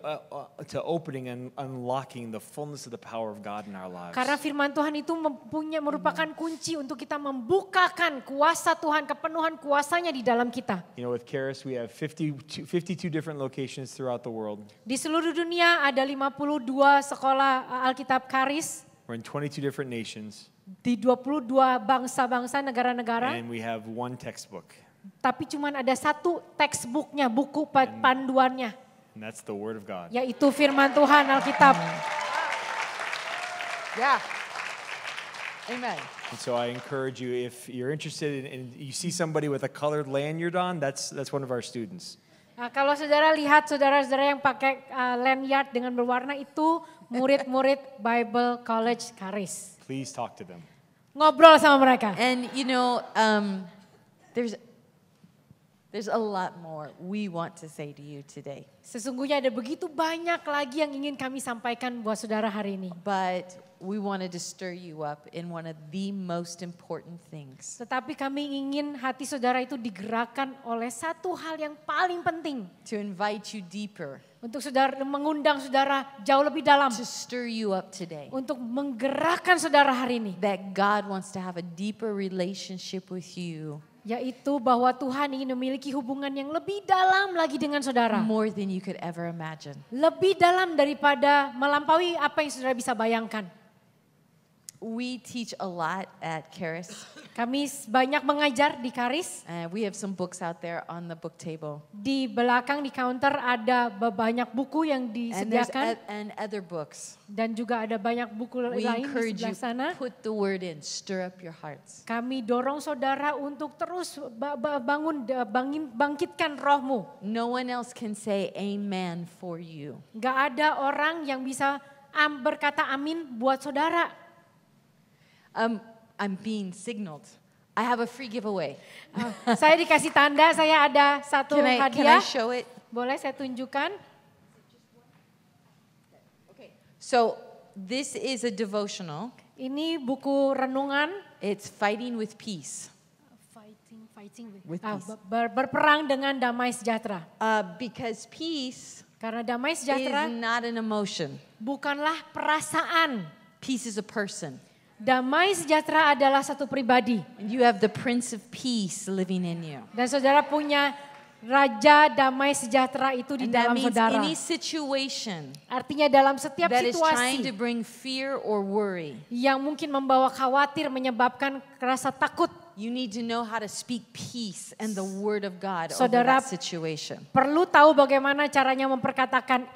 S4: opening and unlocking the fullness of the power of God in our lives.
S3: Karena firman Tuhan itu merupakan kunci untuk kita membukakan kuasa Tuhan, kepenuhan kuasanya di dalam kita.
S4: You know, with Charis, we have 52 different locations throughout the world.
S3: Di seluruh dunia ada 52 sekolah Alkitab Charis.
S4: We're in 22 different nations,
S3: Di 22 bangsa-bangsa, negara-negara.
S4: and we have one textbook,
S3: Tapi cuman ada satu textbooknya, buku panduannya.
S4: and that's the Word of God.
S3: Yaitu firman Tuhan, Alkitab.
S2: Yeah. Amen.
S4: And so I encourage you, if you're interested in you see somebody with a colored lanyard on, that's one of our students.
S3: Nah, kalau saudara lihat saudara-saudara yang pakai lanyard dengan berwarna itu murid-murid Bible College Charis.
S4: Please talk to them.
S3: Ngobrol sama mereka.
S2: And you know, there's a lot more we want to say to you today.
S3: Sesungguhnya ada begitu banyak lagi yang ingin kami sampaikan buat saudara hari ini.
S2: But we wanted to stir you up in one of the most important things.
S3: Tetapi kami ingin hati saudara itu digerakkan oleh satu hal yang paling penting.
S2: To invite you deeper.
S3: Untuk saudara, mengundang saudara jauh lebih dalam.
S2: To stir you up today.
S3: Untuk menggerakkan saudara hari ini.
S2: That God wants to have a deeper relationship with you.
S3: Yaitu bahwa Tuhan ingin memiliki hubungan yang lebih dalam lagi dengan saudara.
S2: More than you could ever imagine.
S3: Lebih dalam daripada melampaui apa yang saudara bisa bayangkan.
S2: We teach a lot at Charis.
S3: Kami banyak mengajar di Charis.
S2: We have some books out there on the book table.
S3: Di belakang di counter ada banyak buku yang disediakan.
S2: And other books.
S3: Dan juga ada banyak buku
S2: We
S3: lain di
S2: encourage you,
S3: sebelah sana.
S2: put the word in, stir up your hearts.
S3: Kami dorong saudara untuk terus bangkitkan rohmu.
S2: No one else can say amen for you.
S3: Gak ada orang yang bisa berkata amin buat saudara.
S2: I'm being signaled. I have a free giveaway.
S3: Saya dikasih tanda, saya ada satu
S2: Can I
S3: hadiah.
S2: show it?
S3: Boleh saya tunjukkan?
S2: Okay. So this is a devotional.
S3: Ini buku renungan.
S2: It's Fighting with Peace.
S3: Fighting
S2: With peace.
S3: Berperang dengan damai sejahtera.
S2: Because peace
S3: Karena damai
S2: is
S3: sejahtera
S2: not an emotion.
S3: bukanlah perasaan.
S2: Peace is a person.
S3: Damai sejahtera adalah satu pribadi.
S2: And you have the Prince of Peace living in you.
S3: Dan saudara punya Raja damai sejahtera itu di
S2: And that
S3: dalam
S2: means
S3: saudara.
S2: any situation
S3: Artinya dalam setiap
S2: that is trying to
S3: situasi
S2: bring fear or worry,
S3: yang mungkin membawa khawatir, menyebabkan rasa takut,
S2: you need to know how to speak peace and the word of God over
S3: Saudara
S2: that situation.
S3: perlu tahu bagaimana caranya memperkatakan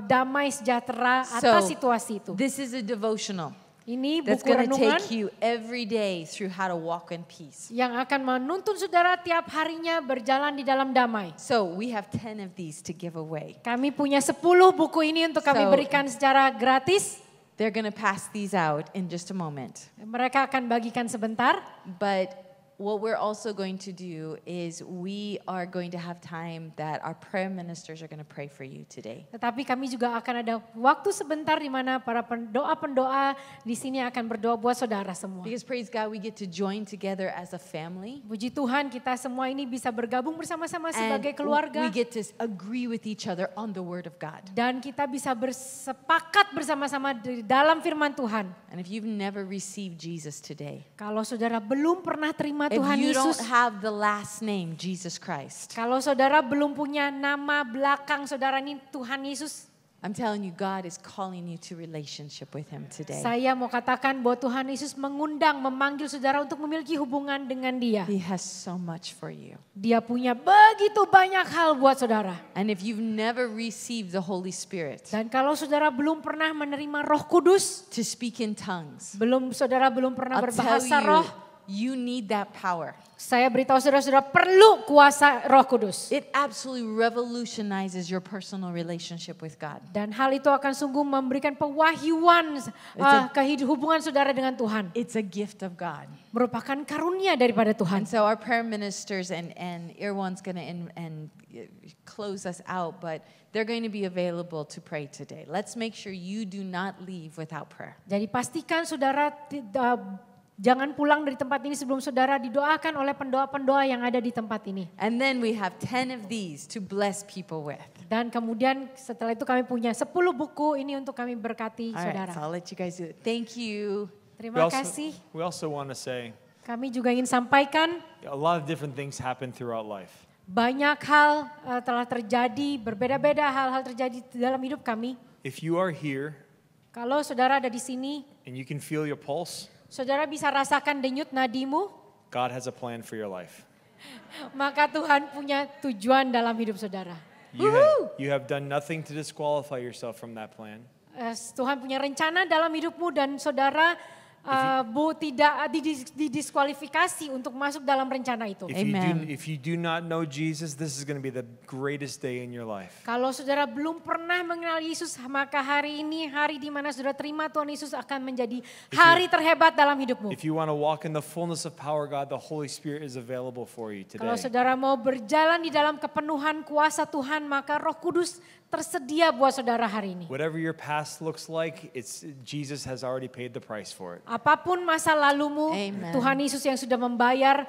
S3: damai sejahtera atas situasi itu.
S2: This is a devotional
S3: Ini
S2: that's
S3: buku
S2: going to
S3: renungan
S2: take you every day through how to walk in peace.
S3: yang akan menuntun saudara tiap harinya berjalan di dalam damai.
S2: So we have 10 of these to give away.
S3: Kami punya 10 buku ini untuk kami
S2: So-
S3: berikan secara gratis.
S2: They're going to pass these out in just a moment.
S3: Mereka akan bagikan sebentar.
S2: But what we're also going to do is we are going to have time that our prayer ministers are going to pray for you today.
S3: Tetapi kami juga akan ada waktu sebentar di mana para pendoa-pendoa di sini akan berdoa buat saudara semua.
S2: Because praise God, we get to join together as a family.
S3: Puji Tuhan kita semua ini bisa bergabung bersama-sama
S2: And
S3: sebagai keluarga.
S2: we get to agree with each other on the word of God.
S3: Dan kita bisa bersepakat bersama-sama di dalam firman Tuhan.
S2: And if you've never received Jesus today,
S3: Kalau saudara belum pernah terima
S2: if
S3: Tuhan
S2: you don't
S3: Yesus,
S2: have the last name, Jesus Christ,
S3: kalau saudara belum punya nama belakang saudara ini Tuhan Yesus,
S2: I'm telling you, God is calling you to relationship with Him today.
S3: saya mau katakan bahwa Tuhan Yesus mengundang, memanggil saudara untuk memiliki hubungan dengan Dia.
S2: He has so much for you.
S3: Dia punya begitu banyak hal buat saudara.
S2: And if you've never received the Holy Spirit
S3: Dan kalau saudara belum pernah menerima Roh Kudus,
S2: to speak in tongues,
S3: saudara belum pernah
S2: I'll tell
S3: berbahasa
S2: you,
S3: roh,
S2: you need that power.
S3: saya beritahu saudara-saudara perlu kuasa Roh Kudus.
S2: It absolutely revolutionizes your personal relationship with God.
S3: Dan hal itu akan sungguh memberikan pewahyuan hubungan saudara dengan Tuhan.
S2: It's a gift of God.
S3: Merupakan karunia daripada Tuhan.
S2: And so our prayer ministers and Irwan's going to close us out, but they're going to be available to pray today. Let's make sure you do not leave without prayer.
S3: Jadi pastikan saudara jangan pulang dari tempat ini sebelum saudara didoakan oleh pendoa-pendoa yang ada di tempat ini.
S2: And then we have 10 of these to bless people with.
S3: Dan kemudian setelah itu kami punya 10 buku ini untuk kami berkati
S2: All right,
S3: saudara.
S2: so I'll let you guys do it. Thank you.
S3: Terima kasih.
S4: We also want to say
S3: Kami juga ingin sampaikan
S4: a lot of different things happen throughout life.
S3: banyak hal telah terjadi, berbeda-beda hal-hal terjadi dalam hidup kami.
S4: If you are here
S3: Kalau saudara ada di sini,
S4: and you can feel your pulse,
S3: saudara bisa rasakan denyut nadimu,
S4: God has a plan for your life.
S3: maka Tuhan punya tujuan dalam hidup saudara.
S4: You have done nothing to disqualify yourself from that plan.
S3: Tuhan punya rencana dalam hidupmu dan saudara tidak didiskualifikasi untuk masuk dalam rencana itu.
S4: If you do not know Jesus, this is going to be the greatest day in your life.
S3: Kalau saudara belum pernah mengenal Yesus, maka hari ini hari di mana saudara terima Tuhan Yesus akan menjadi hari terhebat dalam hidupmu.
S4: If you want to walk in the fullness of power, God, the Holy Spirit is available for you today.
S3: Kalau saudara mau berjalan di dalam kepenuhan kuasa Tuhan, maka Roh Kudus tersedia buat saudara hari ini.
S4: Whatever your past looks like, Jesus has already paid the price for it.
S3: Apapun masa lalumu,
S2: Amen.
S3: Tuhan Yesus yang sudah membayar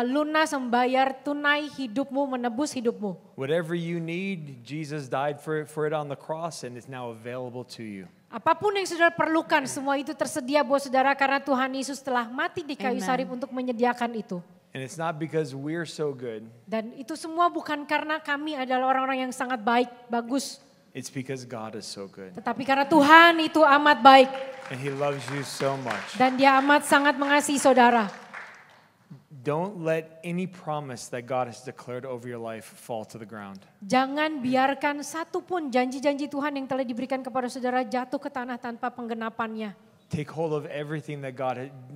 S3: lunas, membayar tunai hidupmu, menebus hidupmu.
S4: Whatever you need, Jesus died for it on the cross and is now available to you.
S3: Apapun yang saudara perlukan, semua itu tersedia buat saudara karena Tuhan Yesus telah mati di kayu
S2: Amen.
S3: salib untuk menyediakan itu.
S4: And it's not because we're so good.
S3: Dan itu semua bukan karena kami adalah orang-orang yang sangat baik, bagus.
S4: It's because God is so good.
S3: Tetapi karena Tuhan itu amat baik.
S4: And he loves you so much.
S3: Dan dia amat sangat mengasihi saudara.
S4: Don't let any promise that God has declared over your life fall to the ground.
S3: Jangan biarkan satu pun janji-janji Tuhan yang telah diberikan kepada saudara jatuh ke tanah tanpa penggenapannya.
S4: Take hold of everything that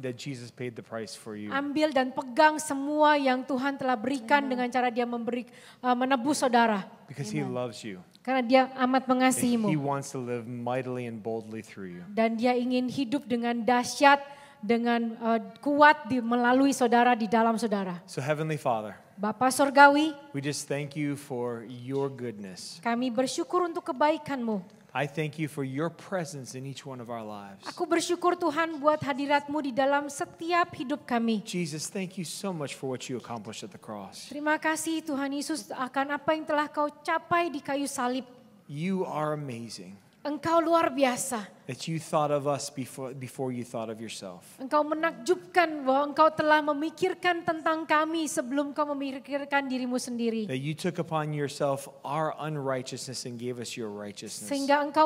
S4: that Jesus paid the price for you.
S3: Ambil dan pegang semua yang Tuhan telah berikan dengan cara dia menebus saudara.
S4: Because he loves you.
S3: Karena dia amat
S4: He
S3: mengasihimu.
S4: wants to live mightily and boldly through you.
S3: Dan dia ingin hidup dengan dahsyat, dengan kuat melalui saudara di dalam saudara.
S4: So Heavenly Father,
S3: Bapa Sorgawi,
S4: we just thank you for your goodness.
S3: kami bersyukur untuk kebaikan-Mu.
S4: I thank you for your presence in each one of our lives.
S3: Aku bersyukur Tuhan buat hadirat-Mu di dalam setiap hidup kami.
S4: Jesus, thank you so much for what you accomplished at the cross.
S3: Terima kasih Tuhan Yesus akan apa yang telah Kau capai di kayu salib.
S4: You are amazing
S3: Engkau luar biasa.
S4: that you thought of us before you thought of yourself.
S3: Engkau menakjubkan bahwa Engkau telah memikirkan tentang kami sebelum Kau memikirkan dirimu sendiri.
S4: That you took upon yourself our unrighteousness and gave us your righteousness.
S3: Sehingga Engkau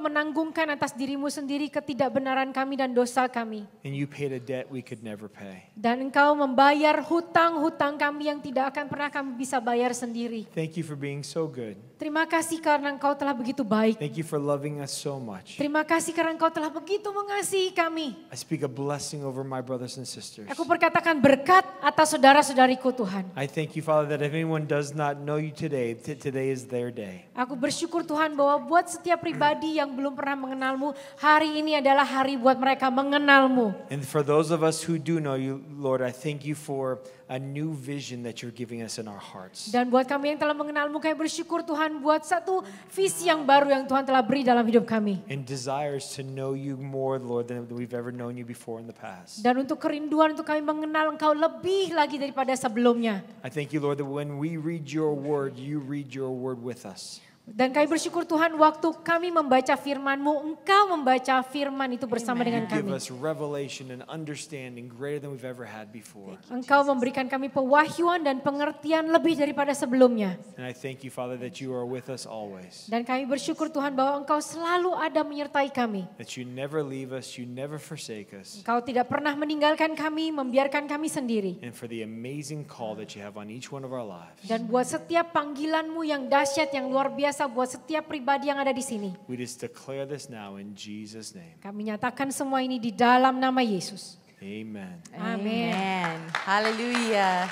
S3: menanggungkan atas dirimu sendiri ketidakbenaran kami dan dosa kami.
S4: And you paid a debt we could never pay.
S3: Dan Engkau membayar hutang-hutang kami yang tidak akan pernah kami bisa bayar sendiri.
S4: Thank you for being so good.
S3: Terima kasih karena Engkau telah begitu baik.
S4: Thank you for loving us so much.
S3: Terima kasih karena Engkau telah begitu mengasihi kami.
S4: I speak a blessing over my brothers and sisters.
S3: Aku berkatakan berkat atas saudara-saudariku Tuhan.
S4: I thank you, Father, that if anyone does not know you today, today is their day.
S3: Aku bersyukur Tuhan bahwa buat setiap pribadi yang belum pernah mengenal-Mu, hari ini adalah hari buat mereka mengenal-Mu.
S4: And for those of us who do know you, Lord, I thank you for a new vision that you're giving us in our hearts.
S3: Dan buat kami yang telah mengenal-Mu, kami bersyukur Tuhan buat satu visi yang baru yang Tuhan telah beri dalam hidup kami.
S4: And desires to know you more, Lord, than we've ever known you before in the past.
S3: Dan untuk kerinduan untuk kami mengenal Engkau lebih lagi daripada sebelumnya.
S4: I thank you, Lord, that when we read your word, you read your word with us.
S3: Dan kami bersyukur Tuhan waktu kami membaca firman-Mu, Engkau membaca firman itu bersama dengan
S4: Give
S3: kami.
S4: us revelation and understanding greater than we've ever had before.
S3: Engkau memberikan kami pewahyuan dan pengertian lebih daripada sebelumnya.
S4: And I thank you, Father, that you are with us always.
S3: Dan kami bersyukur Tuhan bahwa Engkau selalu ada menyertai kami.
S4: That you never leave us, you never forsake us.
S3: Engkau tidak pernah meninggalkan kami, membiarkan kami sendiri.
S4: And for the amazing call that you have on each one of our lives.
S3: Dan buat setiap panggilan-Mu yang dahsyat, yang luar biasa buat setiap pribadi yang ada di sini.
S4: We just declare this now in Jesus' name.
S3: Kami nyatakan semua ini di dalam nama Yesus.
S4: Amen.
S3: Amen.
S2: Amen. Hallelujah.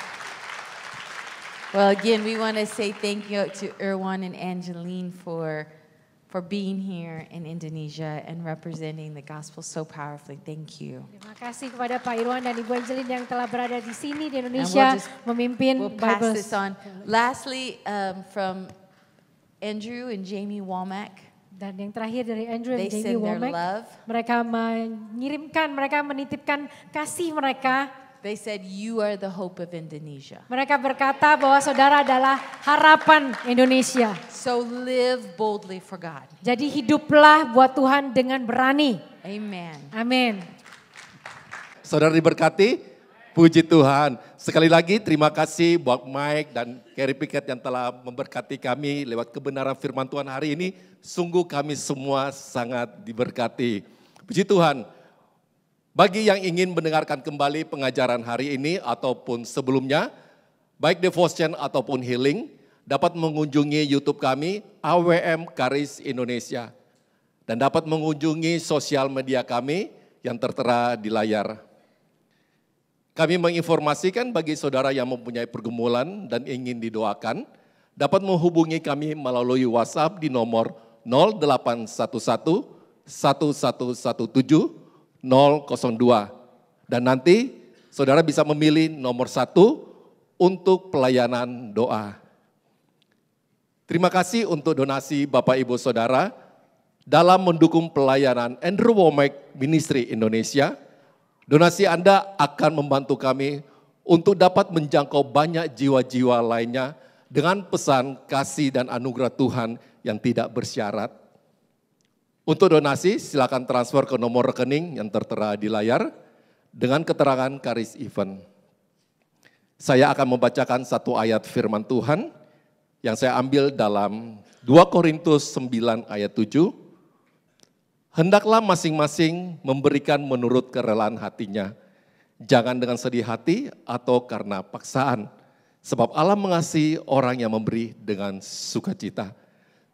S2: Well, again, we want to say thank you to Irwan and Angeline for being here in Indonesia and representing the gospel so powerfully. Thank you.
S3: Terima kasih kepada Pak Irwan dan Ibu Angeline yang telah berada di sini di Indonesia memimpin
S2: We'll pass
S3: Bible.
S2: this on. Lastly, from Andrew and Jamie Womack,
S3: Dan yang terakhir dari Andrew dan
S2: they
S3: Jamie
S2: send their
S3: Womack,
S2: love.
S3: mereka menitipkan kasih mereka.
S2: They said, "You are the hope of Indonesia."
S3: Mereka berkata bahwa saudara adalah harapan Indonesia.
S2: So live boldly for God.
S3: Jadi hiduplah buat Tuhan dengan berani.
S2: Amen.
S3: Amin.
S5: Saudara diberkati, puji Tuhan. Sekali lagi terima kasih buat Mike dan Carrie Pickett yang telah memberkati kami lewat kebenaran firman Tuhan hari ini. Sungguh kami semua sangat diberkati. Puji Tuhan. Bagi yang ingin mendengarkan kembali pengajaran hari ini ataupun sebelumnya, baik devotion ataupun healing, dapat mengunjungi YouTube kami AWM Karis Indonesia. Dan dapat mengunjungi sosial media kami yang tertera di layar. Kami menginformasikan bagi saudara yang mempunyai pergumulan dan ingin didoakan, dapat menghubungi kami melalui WhatsApp di nomor 0811 1117 002. Dan nanti saudara bisa memilih nomor 1 untuk pelayanan doa. Terima kasih untuk donasi Bapak Ibu Saudara dalam mendukung pelayanan Andrew Womack Ministry Indonesia. Donasi Anda akan membantu kami untuk dapat menjangkau banyak jiwa-jiwa lainnya dengan pesan kasih dan anugerah Tuhan yang tidak bersyarat. Untuk donasi silakan transfer ke nomor rekening yang tertera di layar dengan keterangan Karis Event. Saya akan membacakan satu ayat firman Tuhan yang saya ambil dalam 2 Korintus 9 ayat 7. Hendaklah masing-masing memberikan menurut kerelaan hatinya. Jangan dengan sedih hati atau karena paksaan. Sebab Allah mengasihi orang yang memberi dengan sukacita.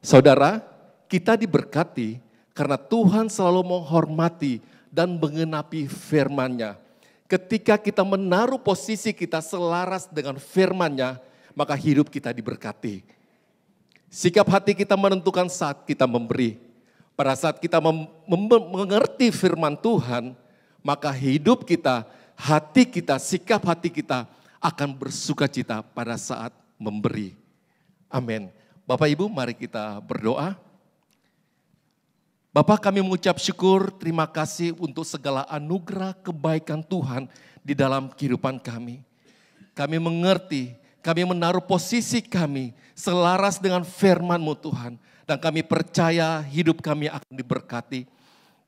S5: Saudara, kita diberkati karena Tuhan selalu menghormati dan mengenapi firman-Nya. Ketika kita menaruh posisi kita selaras dengan firman-Nya, maka hidup kita diberkati. Sikap hati kita menentukan saat kita memberi. Pada saat kita mengerti firman Tuhan, maka hidup kita, hati kita, sikap hati kita akan bersukacita pada saat memberi. Amin. Bapak Ibu, mari kita berdoa. Bapak, kami mengucap syukur, terima kasih untuk segala anugerah kebaikan Tuhan di dalam kehidupan kami. Kami mengerti, kami menaruh posisi kami selaras dengan firman-Mu Tuhan. Dan kami percaya hidup kami akan diberkati.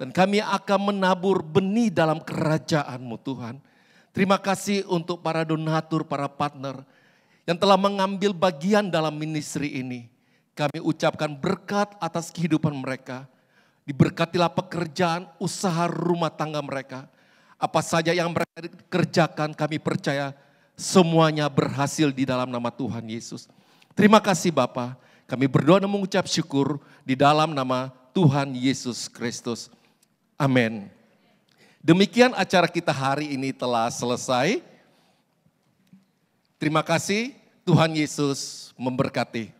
S5: Dan kami akan menabur benih dalam kerajaan-Mu Tuhan. Terima kasih untuk para donatur, para partner yang telah mengambil bagian dalam ministry ini. Kami ucapkan berkat atas kehidupan mereka. Diberkatilah pekerjaan, usaha rumah tangga mereka. Apa saja yang mereka kerjakan, kami percaya semuanya berhasil di dalam nama Tuhan Yesus. Terima kasih Bapa. Kami berdoa dan mengucap syukur di dalam nama Tuhan Yesus Kristus. Amin. Demikian acara kita hari ini telah selesai. Terima kasih, Tuhan Yesus memberkati.